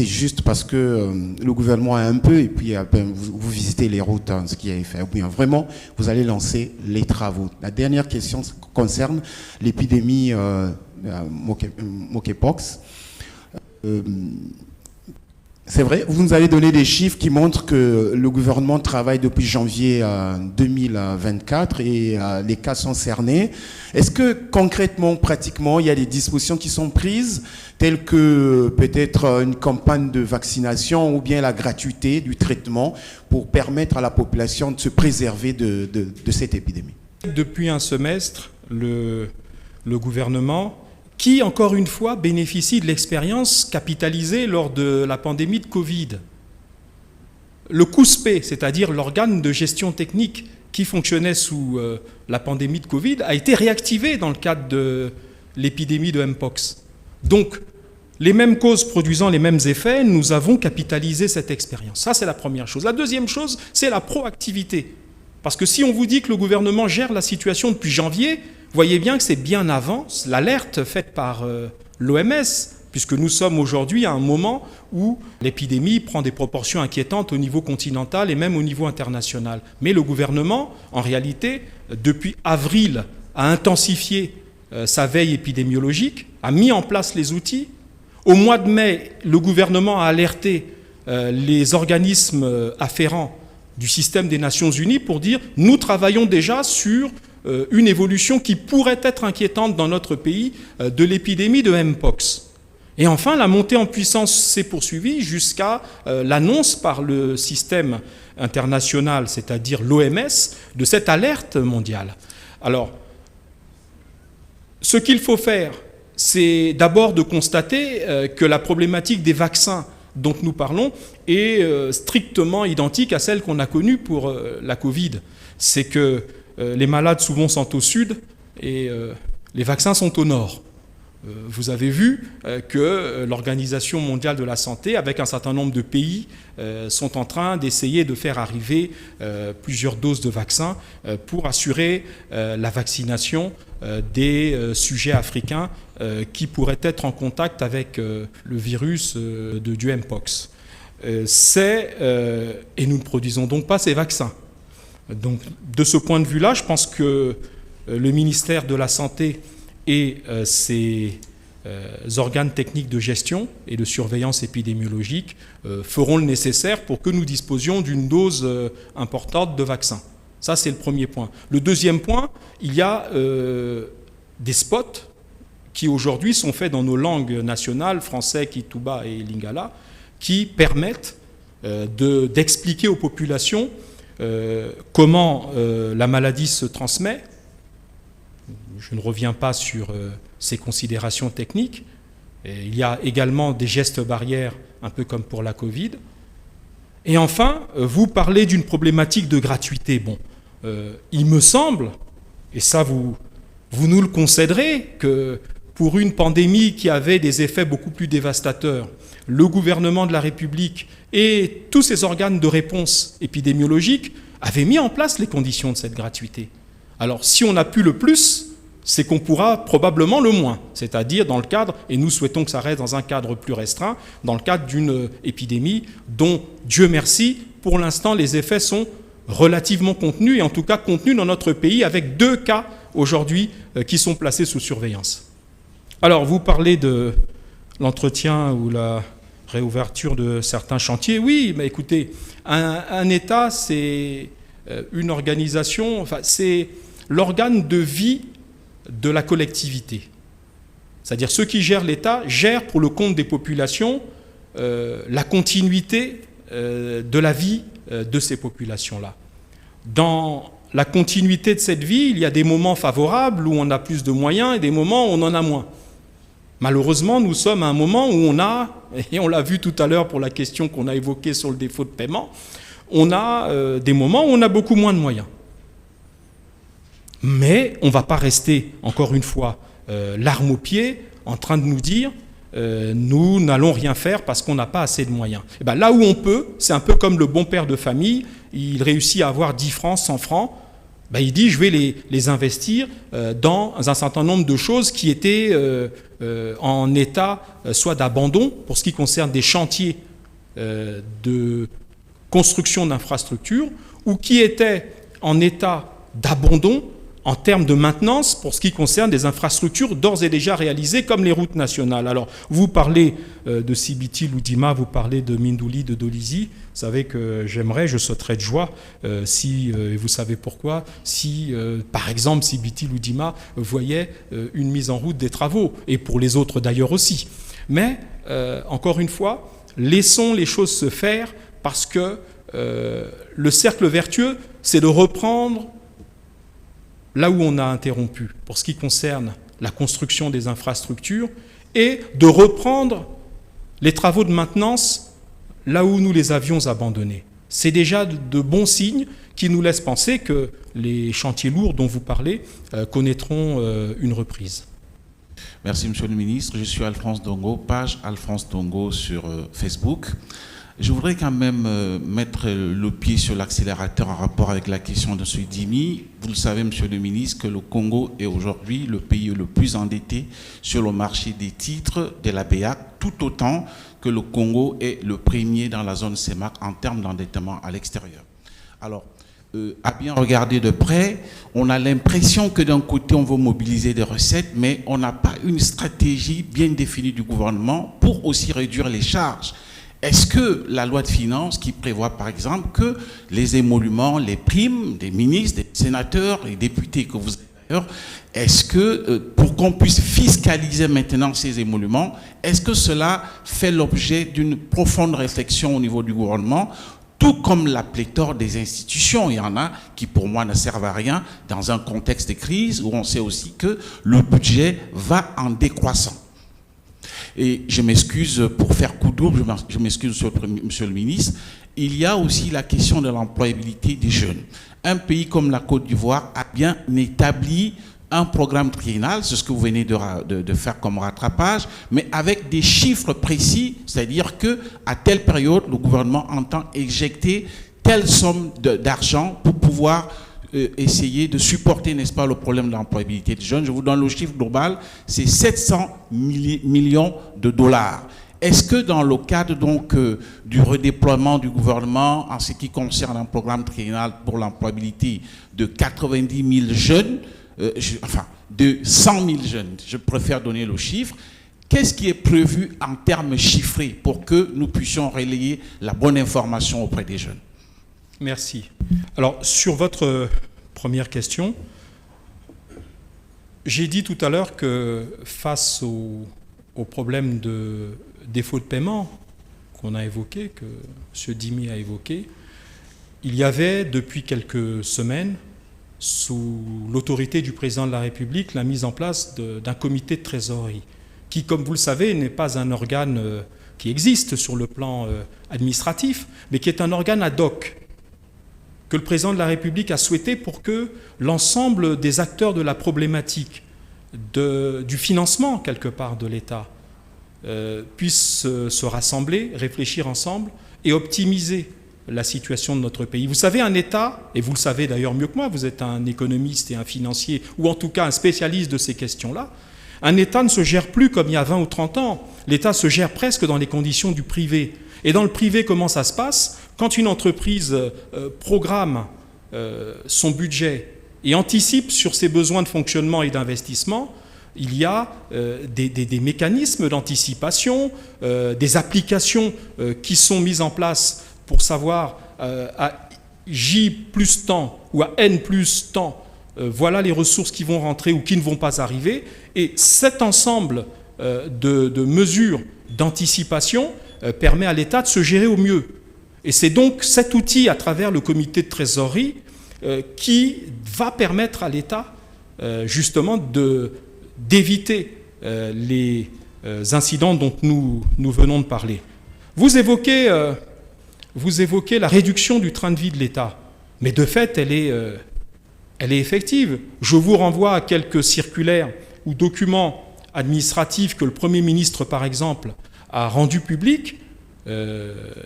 juste parce que le gouvernement a un peu et puis vous visitez les routes, ce qui est fait, ou bien vraiment vous allez lancer les travaux? La dernière question concerne l'épidémie monkeypox. C'est vrai, vous nous avez donné des chiffres qui montrent que le gouvernement travaille depuis janvier 2024 et les cas sont cernés. Est-ce que concrètement, pratiquement, il y a des dispositions qui sont prises, telles que peut-être une campagne de vaccination ou bien la gratuité du traitement pour permettre à la population de se préserver de cette épidémie? Depuis un semestre, le gouvernement, qui, encore une fois, bénéficie de l'expérience capitalisée lors de la pandémie de Covid. Le COUSPE, c'est-à-dire l'organe de gestion technique qui fonctionnait sous la pandémie de Covid, a été réactivé dans le cadre de l'épidémie de Mpox. Donc, les mêmes causes produisant les mêmes effets, nous avons capitalisé cette expérience. Ça, c'est la première chose. La deuxième chose, c'est la proactivité. Parce que si on vous dit que le gouvernement gère la situation depuis janvier, voyez bien que c'est bien avant l'alerte faite par l'OMS, puisque nous sommes aujourd'hui à un moment où l'épidémie prend des proportions inquiétantes au niveau continental et même au niveau international. Mais le gouvernement, en réalité, depuis avril, a intensifié sa veille épidémiologique, a mis en place les outils. Au mois de mai, le gouvernement a alerté les organismes afférents du système des Nations Unies pour dire « nous travaillons déjà sur une évolution qui pourrait être inquiétante dans notre pays de l'épidémie de Mpox ». Et enfin, la montée en puissance s'est poursuivie jusqu'à l'annonce par le système international, c'est-à-dire l'OMS, de cette alerte mondiale. Alors, ce qu'il faut faire, c'est d'abord de constater que la problématique des vaccins dont nous parlons est strictement identique à celle qu'on a connue pour la Covid. C'est que les malades souvent sont au sud et les vaccins sont au nord. Vous avez vu que l'Organisation mondiale de la santé, avec un certain nombre de pays, sont en train d'essayer de faire arriver plusieurs doses de vaccins pour assurer la vaccination des sujets africains qui pourraient être en contact avec le virus du Mpox. Et nous ne produisons donc pas ces vaccins. Donc, de ce point de vue-là, je pense que le ministère de la Santé et ses organes techniques de gestion et de surveillance épidémiologique feront le nécessaire pour que nous disposions d'une dose importante de vaccins. Ça, c'est le premier point. Le deuxième point, il y a des spots qui aujourd'hui sont faits dans nos langues nationales, français, Kituba et Lingala, qui permettent d'expliquer aux populations comment la maladie se transmet. Je ne reviens pas sur ces considérations techniques. Et il y a également des gestes barrières, un peu comme pour la Covid. Et enfin, vous parlez d'une problématique de gratuité. Bon, il me semble, et ça vous nous le concéderez, que pour une pandémie qui avait des effets beaucoup plus dévastateurs, le gouvernement de la République et tous ses organes de réponse épidémiologique avaient mis en place les conditions de cette gratuité. Alors, si on a pu le plus, c'est qu'on pourra probablement le moins, c'est-à-dire dans le cadre, et nous souhaitons que ça reste dans un cadre plus restreint, dans le cadre d'une épidémie dont, Dieu merci, pour l'instant, les effets sont relativement contenus, et en tout cas contenus dans notre pays, avec 2 cas aujourd'hui qui sont placés sous surveillance. Alors, vous parlez de l'entretien ou la réouverture de certains chantiers. Oui, mais écoutez, un État, c'est une organisation, enfin, c'est l'organe de vie de la collectivité. C'est-à-dire ceux qui gèrent l'État gèrent pour le compte des populations la continuité de la vie de ces populations-là. Dans la continuité de cette vie, il y a des moments favorables où on a plus de moyens et des moments où on en a moins. Malheureusement, nous sommes à un moment où on a, et on l'a vu tout à l'heure pour la question qu'on a évoquée sur le défaut de paiement, on a des moments où on a beaucoup moins de moyens. Mais on ne va pas rester, encore une fois, l'arme au pied, en train de nous dire nous n'allons rien faire parce qu'on n'a pas assez de moyens. Et bien, là où on peut, c'est un peu comme le bon père de famille, il réussit à avoir 10 francs, 100 francs, ben il dit je vais les investir dans un certain nombre de choses qui étaient en état soit d'abandon pour ce qui concerne des chantiers de construction d'infrastructures ou qui étaient en état d'abandon en termes de maintenance pour ce qui concerne des infrastructures d'ores et déjà réalisées comme les routes nationales. Alors, vous parlez de Sibiti, Loudima, vous parlez de Mindouli, de Dolisie. Vous savez que je sauterais de joie si, et vous savez pourquoi, si, par exemple, Sibiti, Loudima voyait une mise en route des travaux, et pour les autres d'ailleurs aussi. Mais, encore une fois, laissons les choses se faire parce que le cercle vertueux, c'est de reprendre là où on a interrompu pour ce qui concerne la construction des infrastructures et de reprendre les travaux de maintenance là où nous les avions abandonnés. C'est déjà de bons signes qui nous laissent penser que les chantiers lourds dont vous parlez connaîtront une reprise. Merci, Monsieur le Ministre. Je suis Alphonse Dongo, page Alphonse Dongo sur Facebook. Je voudrais quand même mettre le pied sur l'accélérateur en rapport avec la question de ce Dimi. Vous le savez, Monsieur le Ministre, que le Congo est aujourd'hui le pays le plus endetté sur le marché des titres de la BEAC, tout autant que le Congo est le premier dans la zone CEMAC en termes d'endettement à l'extérieur. Alors, à bien regarder de près, on a l'impression que d'un côté, on veut mobiliser des recettes, mais on n'a pas une stratégie bien définie du gouvernement pour aussi réduire les charges. Est-ce que la loi de finances qui prévoit par exemple que les émoluments, les primes des ministres, des sénateurs et députés que vous avez d'ailleurs, est-ce que pour qu'on puisse fiscaliser maintenant ces émoluments, est-ce que cela fait l'objet d'une profonde réflexion au niveau du gouvernement, tout comme la pléthore des institutions? Il y en a qui pour moi ne servent à rien dans un contexte de crise où on sait aussi que le budget va en décroissant. Et je m'excuse pour faire coup double, je m'excuse Monsieur le Ministre, il y a aussi la question de l'employabilité des jeunes. Un pays comme la Côte d'Ivoire a bien établi un programme triennal, c'est ce que vous venez de faire comme rattrapage, mais avec des chiffres précis, c'est-à-dire qu'à telle période, le gouvernement entend éjecter telle somme d'argent pour pouvoir essayer de supporter, n'est-ce pas, le problème de l'employabilité des jeunes. Je vous donne le chiffre global, c'est 700 millions de dollars. Est-ce que dans le cadre donc du redéploiement du gouvernement en ce qui concerne un programme triennal pour l'employabilité de 90 000 jeunes, de 100 000 jeunes, je préfère donner le chiffre, qu'est-ce qui est prévu en termes chiffrés pour que nous puissions relayer la bonne information auprès des jeunes? Merci. Alors, sur votre première question, j'ai dit tout à l'heure que face au problème de défaut de paiement qu'on a évoqué, que M. Dimi a évoqué, il y avait depuis quelques semaines, sous l'autorité du président de la République, la mise en place d'un comité de trésorerie, qui, comme vous le savez, n'est pas un organe qui existe sur le plan administratif, mais qui est un organe ad hoc, que le président de la République a souhaité pour que l'ensemble des acteurs de la problématique du financement, quelque part, de l'État puissent se rassembler, réfléchir ensemble et optimiser la situation de notre pays. Vous savez, un État, et vous le savez d'ailleurs mieux que moi, vous êtes un économiste et un financier, ou en tout cas un spécialiste de ces questions-là, un État ne se gère plus comme il y a 20 ou 30 ans. L'État se gère presque dans les conditions du privé. Et dans le privé, comment ça se passe? Quand une entreprise programme son budget et anticipe sur ses besoins de fonctionnement et d'investissement, il y a des mécanismes d'anticipation, des applications qui sont mises en place pour savoir à J plus temps ou à N plus temps, voilà les ressources qui vont rentrer ou qui ne vont pas arriver. Et cet ensemble de mesures d'anticipation permet à l'État de se gérer au mieux. Et c'est donc cet outil, à travers le comité de trésorerie, qui va permettre à l'État, justement, d'éviter les incidents dont nous venons de parler. Vous évoquez la réduction du train de vie de l'État, mais de fait, elle est effective. Je vous renvoie à quelques circulaires ou documents administratifs que le Premier ministre, par exemple, a rendus publics,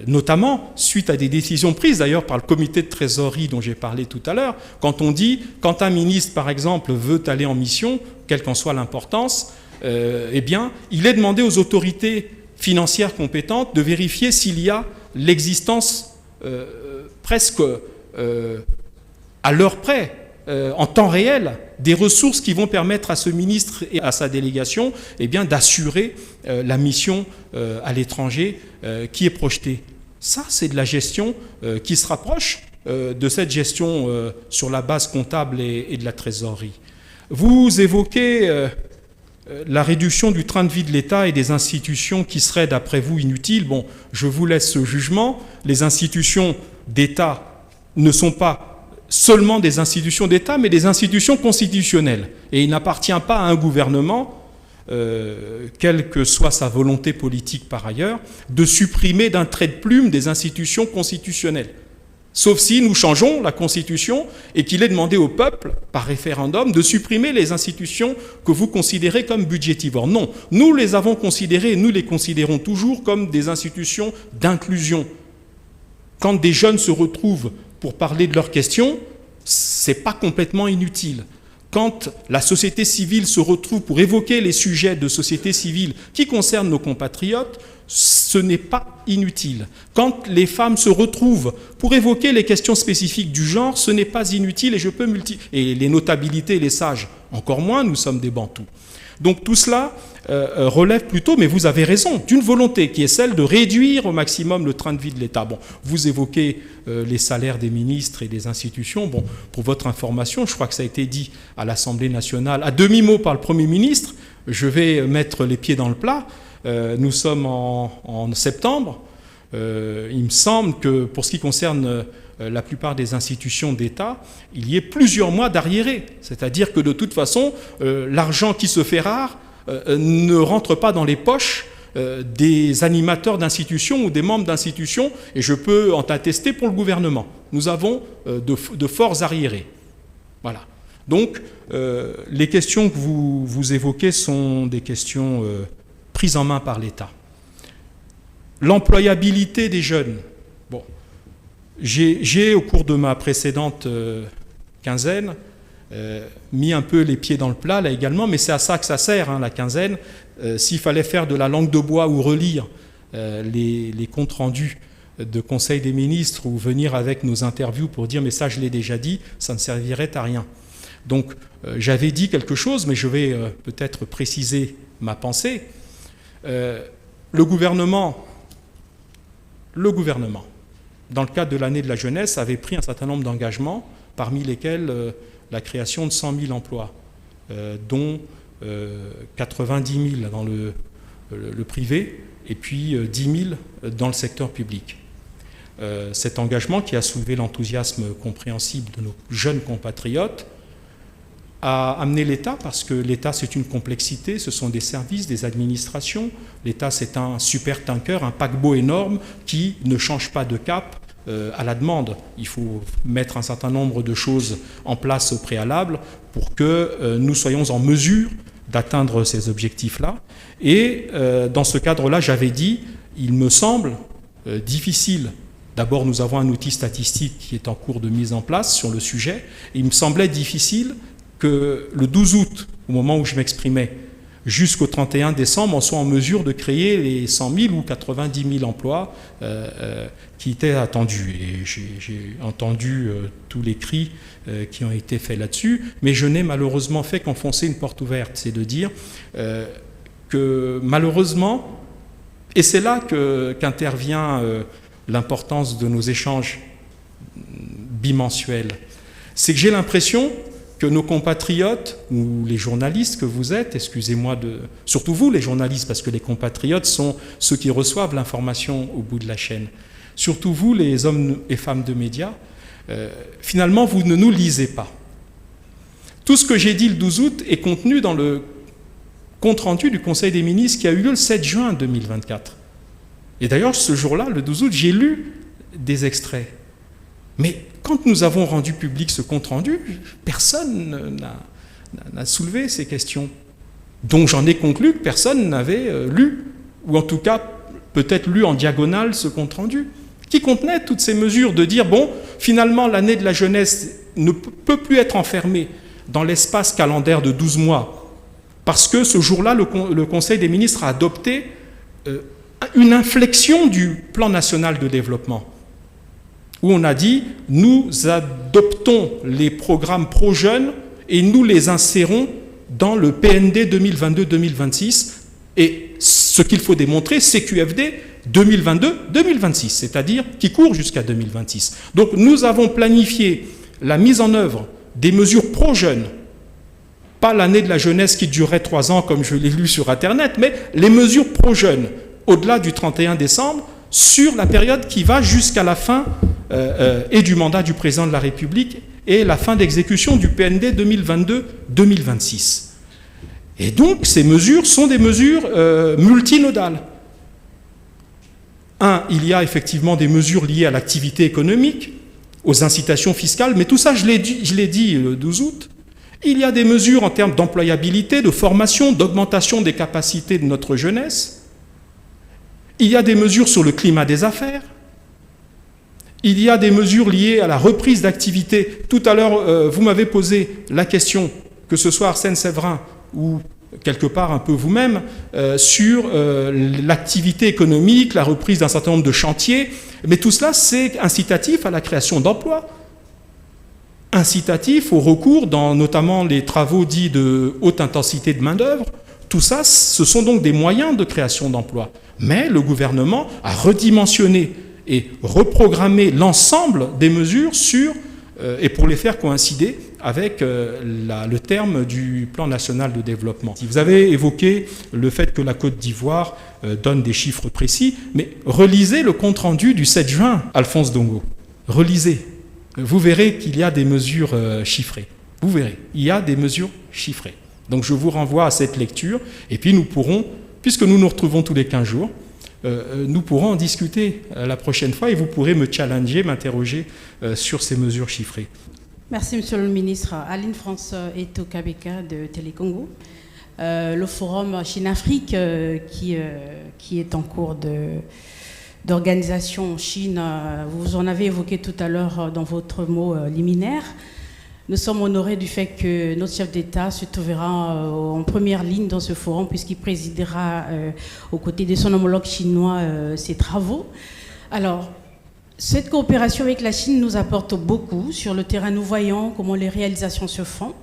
notamment suite à des décisions prises d'ailleurs par le comité de trésorerie dont j'ai parlé tout à l'heure, quand on dit, quand un ministre, par exemple, veut aller en mission, quelle qu'en soit l'importance, eh bien, il est demandé aux autorités financières compétentes de vérifier s'il y a l'existence presque à l'heure près en temps réel des ressources qui vont permettre à ce ministre et à sa délégation d'assurer la mission à l'étranger qui est projetée. Ça, c'est de la gestion qui se rapproche de cette gestion sur la base comptable et de la trésorerie. Vous évoquez la réduction du train de vie de l'État et des institutions qui seraient, d'après vous, inutiles. Bon, je vous laisse ce jugement. Les institutions d'État ne sont pas seulement des institutions d'État, mais des institutions constitutionnelles. Et il n'appartient pas à un gouvernement, quelle que soit sa volonté politique par ailleurs, de supprimer d'un trait de plume des institutions constitutionnelles. Sauf si nous changeons la Constitution et qu'il est demandé au peuple, par référendum, de supprimer les institutions que vous considérez comme budgétivores. Non, nous les avons considérées et nous les considérons toujours comme des institutions d'inclusion. Quand des jeunes se retrouvent pour parler de leurs questions, ce n'est pas complètement inutile. Quand la société civile se retrouve pour évoquer les sujets de société civile qui concernent nos compatriotes, ce n'est pas inutile. Quand les femmes se retrouvent pour évoquer les questions spécifiques du genre, ce n'est pas inutile et les notabilités, les sages, encore moins, nous sommes des bantous. Donc tout cela relève plutôt, mais vous avez raison, d'une volonté qui est celle de réduire au maximum le train de vie de l'État. Bon, vous évoquez les salaires des ministres et des institutions. Bon, pour votre information, je crois que ça a été dit à l'Assemblée nationale, à demi-mot par le Premier ministre. Je vais mettre les pieds dans le plat. Nous sommes en septembre. Il me semble que pour ce qui concerne la plupart des institutions d'État, il y ait plusieurs mois d'arriérés. C'est-à-dire que de toute façon, l'argent qui se fait rare ne rentre pas dans les poches des animateurs d'institutions ou des membres d'institutions, et je peux en attester pour le gouvernement. Nous avons de forts arriérés. Voilà. Donc, les questions que vous évoquez sont des questions prises en main par l'État. L'employabilité des jeunes. Bon, j'ai, au cours de ma précédente quinzaine, mis un peu les pieds dans le plat, là également, mais c'est à ça que ça sert, hein, la quinzaine. S'il fallait faire de la langue de bois ou relire les comptes rendus de Conseil des ministres ou venir avec nos interviews pour dire « mais ça, je l'ai déjà dit », ça ne servirait à rien. Donc, j'avais dit quelque chose, mais je vais peut-être préciser ma pensée. Le gouvernement, dans le cadre de l'année de la jeunesse, avait pris un certain nombre d'engagements, parmi lesquels la création de 100 000 emplois, dont 90 000 dans le privé et puis 10 000 dans le secteur public. Cet engagement, qui a soulevé l'enthousiasme compréhensible de nos jeunes compatriotes, a amené l'État, parce que l'État c'est une complexité, ce sont des services, des administrations. L'État c'est un supertanker, un paquebot énorme qui ne change pas de cap à la demande. Il faut mettre un certain nombre de choses en place au préalable pour que nous soyons en mesure d'atteindre ces objectifs-là. Et dans ce cadre-là, j'avais dit, il me semble difficile. D'abord, nous avons un outil statistique qui est en cours de mise en place sur le sujet. Et il me semblait difficile que le 12 août, au moment où je m'exprimais, jusqu'au 31 décembre, on soit en mesure de créer les 100 000 ou 90 000 emplois qui étaient attendus. Et j'ai entendu tous les cris qui ont été faits là-dessus, mais je n'ai malheureusement fait qu'enfoncer une porte ouverte, c'est de dire que malheureusement, et c'est là qu'intervient l'importance de nos échanges bimensuels, c'est que j'ai l'impression que nos compatriotes, ou les journalistes que vous êtes, excusez-moi surtout vous les journalistes, parce que les compatriotes sont ceux qui reçoivent l'information au bout de la chaîne, surtout vous les hommes et femmes de médias, finalement vous ne nous lisez pas. Tout ce que j'ai dit le 12 août est contenu dans le compte-rendu du Conseil des ministres qui a eu lieu le 7 juin 2024. Et d'ailleurs, ce jour-là, le 12 août, j'ai lu des extraits. Mais quand nous avons rendu public ce compte-rendu, personne n'a soulevé ces questions. Donc j'en ai conclu que personne n'avait lu, ou en tout cas peut-être lu en diagonale ce compte-rendu, qui contenait toutes ces mesures de dire, bon, finalement l'année de la jeunesse ne peut plus être enfermée dans l'espace calendaire de 12 mois, parce que ce jour-là, le Conseil des ministres a adopté une inflexion du plan national de développement. où on a dit « nous adoptons les programmes pro-jeunes et nous les insérons dans le PND 2022-2026 ». Et ce qu'il faut démontrer, c'est QFD 2022-2026, c'est-à-dire qui court jusqu'à 2026. Donc nous avons planifié la mise en œuvre des mesures pro-jeunes, pas l'année de la jeunesse qui durerait 3 ans comme je l'ai lu sur Internet, mais les mesures pro-jeunes au-delà du 31 décembre sur la période qui va jusqu'à la fin et du mandat du président de la République et la fin d'exécution du PND 2022-2026. Et donc ces mesures sont des mesures multinodales. Il y a effectivement des mesures liées à l'activité économique, aux incitations fiscales, mais tout ça, je l'ai dit le 12 août. Il y a des mesures en termes d'employabilité, de formation, d'augmentation des capacités de notre jeunesse. Il y a des mesures sur le climat des affaires. Il y a des mesures liées à la reprise d'activité. Tout à l'heure, vous m'avez posé la question, que ce soit Arsène Séverin ou quelque part un peu vous-même, sur l'activité économique, la reprise d'un certain nombre de chantiers. Mais tout cela, c'est incitatif à la création d'emplois, incitatif au recours dans notamment les travaux dits de haute intensité de main-d'œuvre. Tout ça, ce sont donc des moyens de création d'emplois. Mais le gouvernement a redimensionné et reprogrammé l'ensemble des mesures et pour les faire coïncider avec le terme du plan national de développement. Vous avez évoqué le fait que la Côte d'Ivoire donne des chiffres précis, mais relisez le compte-rendu du 7 juin, Alphonse Dongo. Relisez. Vous verrez qu'il y a des mesures chiffrées. Vous verrez, il y a des mesures chiffrées. Donc je vous renvoie à cette lecture, et puis nous pourrons, puisque nous nous retrouvons tous les 15 jours, nous pourrons en discuter la prochaine fois et vous pourrez me challenger, m'interroger sur ces mesures chiffrées. Merci, Monsieur le Ministre. Aline France Eto-Kabeka de Télécongo. Le forum Chine-Afrique qui est en cours d'organisation en Chine, vous en avez évoqué tout à l'heure dans votre mot liminaire. Nous sommes honorés du fait que notre chef d'État se trouvera en première ligne dans ce forum puisqu'il présidera aux côtés de son homologue chinois ses travaux. Alors, cette coopération avec la Chine nous apporte beaucoup. Sur le terrain, nous voyons comment les réalisations se font.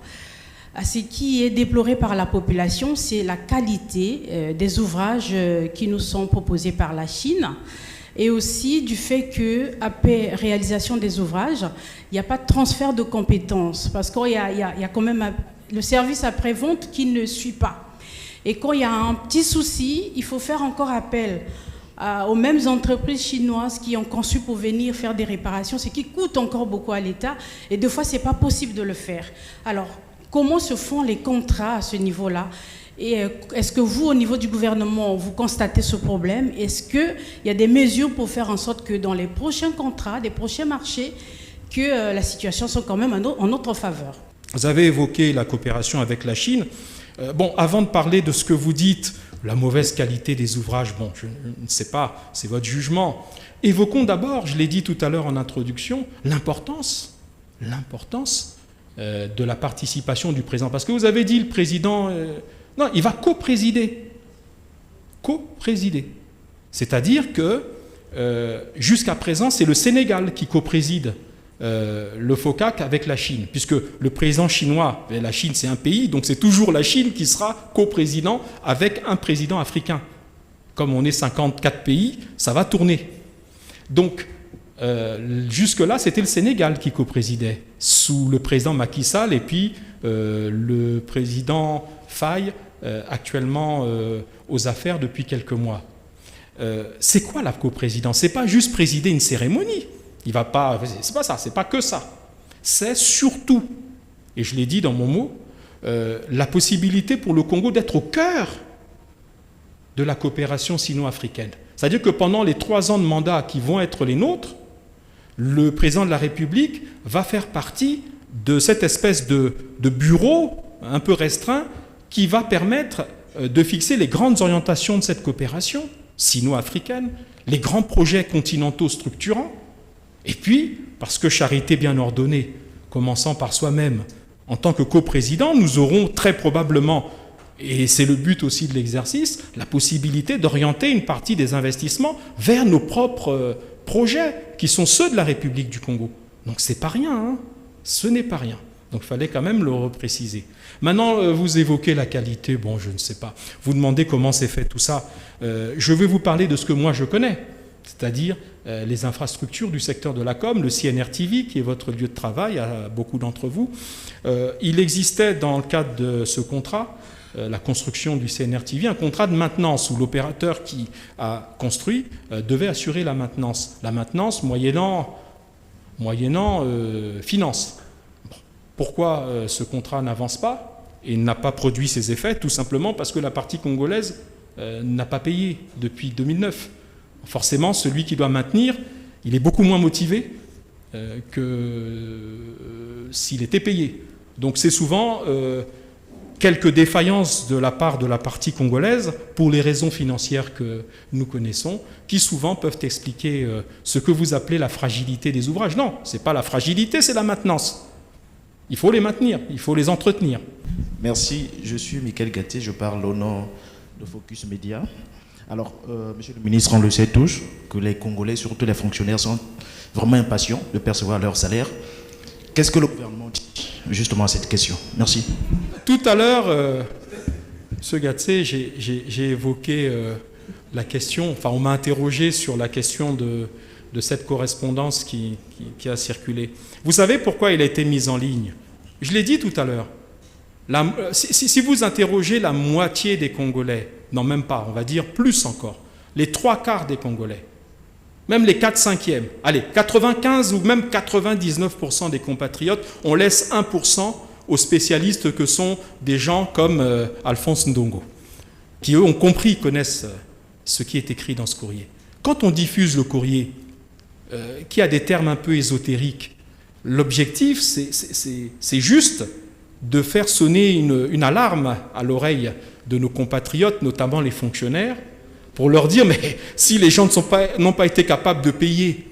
Ce qui est déploré par la population, c'est la qualité des ouvrages qui nous sont proposés par la Chine et aussi du fait qu'après réalisation des ouvrages, il n'y a pas de transfert de compétences parce qu'il y a quand même le service après-vente qui ne suit pas. Et quand il y a un petit souci, il faut faire encore appel aux mêmes entreprises chinoises qui ont conçu pour venir faire des réparations, ce qui coûte encore beaucoup à l'État et des fois, ce n'est pas possible de le faire. Alors, comment se font les contrats à ce niveau-là? Et est-ce que vous, au niveau du gouvernement, vous constatez ce problème? Est-ce qu'il y a des mesures pour faire en sorte que dans les prochains contrats, des prochains marchés, que la situation soit quand même en notre faveur? Vous avez évoqué la coopération avec la Chine. Bon, avant de parler de ce que vous dites, la mauvaise qualité des ouvrages, bon, je ne sais pas, c'est votre jugement. Évoquons d'abord, je l'ai dit tout à l'heure en introduction, l'importance de la participation du président. Parce que vous avez dit le président... non, il va co-présider. Co-présider. C'est-à-dire que jusqu'à présent, c'est le Sénégal qui co-préside le FOCAC avec la Chine, puisque le président chinois, la Chine c'est un pays, donc c'est toujours la Chine qui sera co-président avec un président africain. Comme on est 54 pays, ça va tourner. Donc, jusque-là, c'était le Sénégal qui co-présidait, sous le président Macky Sall et puis le président Faye, actuellement aux affaires depuis quelques mois. C'est quoi la coprésidence? C'est pas juste présider une cérémonie. Il va pas, c'est pas ça, c'est pas que ça. C'est surtout, et je l'ai dit dans mon mot, la possibilité pour le Congo d'être au cœur de la coopération sino-africaine. C'est-à-dire que pendant les 3 ans de mandat qui vont être les nôtres, le président de la République va faire partie de cette espèce de bureau un peu restreint qui va permettre de fixer les grandes orientations de cette coopération sino-africaine, les grands projets continentaux structurants, et puis, parce que charité bien ordonnée, commençant par soi-même, en tant que coprésident, nous aurons très probablement, et c'est le but aussi de l'exercice, la possibilité d'orienter une partie des investissements vers nos propres projets qui sont ceux de la République du Congo. Donc c'est pas rien, hein. Ce n'est pas rien. Donc il fallait quand même le repréciser. Maintenant, vous évoquez la qualité, bon, je ne sais pas. Vous demandez comment c'est fait tout ça. Je vais vous parler de ce que moi je connais, c'est-à-dire les infrastructures du secteur de la com, le CNRTV, qui est votre lieu de travail à beaucoup d'entre vous. Il existait dans le cadre de ce contrat, la construction du CNRTV, un contrat de maintenance où l'opérateur qui a construit devait assurer la maintenance. La maintenance moyennant finance. Bon. Pourquoi ce contrat n'avance pas et n'a pas produit ses effets? Tout simplement parce que la partie congolaise n'a pas payé depuis 2009. Forcément, celui qui doit maintenir, il est beaucoup moins motivé que s'il était payé. Donc c'est souvent quelques défaillances de la part de la partie congolaise, pour les raisons financières que nous connaissons, qui souvent peuvent expliquer ce que vous appelez la fragilité des ouvrages. Non, ce n'est pas la fragilité, c'est la maintenance. Il faut les maintenir, il faut les entretenir. Merci, je suis Michael Gatté, je parle au nom de Focus Média. Alors, monsieur le ministre, on le sait tous, que les Congolais, surtout les fonctionnaires, sont vraiment impatients de percevoir leur salaire. Qu'est-ce que le gouvernement dit justement à cette question? Merci. Tout à l'heure, M. Gatté, j'ai évoqué la question, enfin on m'a interrogé sur la question de cette correspondance qui a circulé. Vous savez pourquoi il a été mis en ligne? Je l'ai dit tout à l'heure. Si vous interrogez la moitié des Congolais, non même pas, on va dire plus encore, les 3/4 des Congolais, même les 4/5e, allez, 95 ou même 99% des compatriotes, on laisse 1% aux spécialistes que sont des gens comme Alphonse Ndongo, qui eux ont compris, connaissent ce qui est écrit dans ce courrier. Quand on diffuse le courrier, qui a des termes un peu ésotériques, l'objectif, c'est juste de faire sonner une alarme à l'oreille de nos compatriotes, notamment les fonctionnaires, pour leur dire, mais si les gens n'ont pas été capables de payer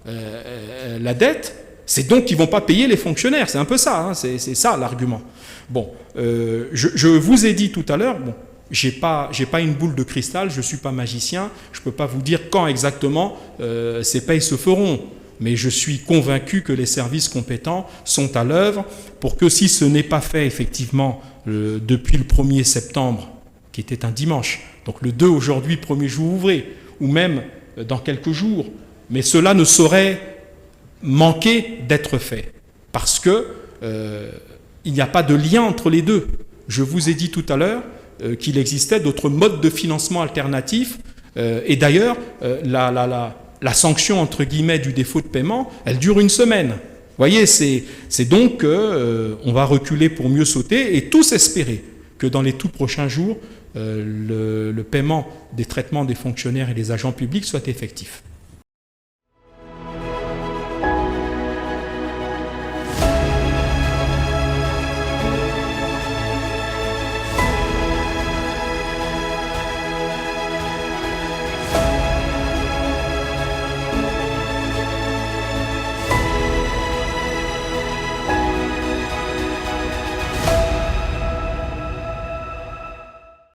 la dette, c'est donc qu'ils ne vont pas payer les fonctionnaires. C'est un peu ça, hein, c'est ça l'argument. Bon, je vous ai dit tout à l'heure, bon, j'ai pas une boule de cristal, je ne suis pas magicien, je ne peux pas vous dire quand exactement ces payes se feront. Mais je suis convaincu que les services compétents sont à l'œuvre pour que si ce n'est pas fait effectivement depuis le 1er septembre, qui était un dimanche, donc le 2 aujourd'hui, 1er jour ouvré, ou même dans quelques jours, mais cela ne saurait manquer d'être fait, parce que il n'y a pas de lien entre les deux. Je vous ai dit tout à l'heure qu'il existait d'autres modes de financement alternatifs, et d'ailleurs, la sanction, entre guillemets, du défaut de paiement, elle dure une semaine. Vous voyez, c'est donc qu'on va reculer pour mieux sauter et tous espérer que dans les tout prochains jours, le paiement des traitements des fonctionnaires et des agents publics soit effectif.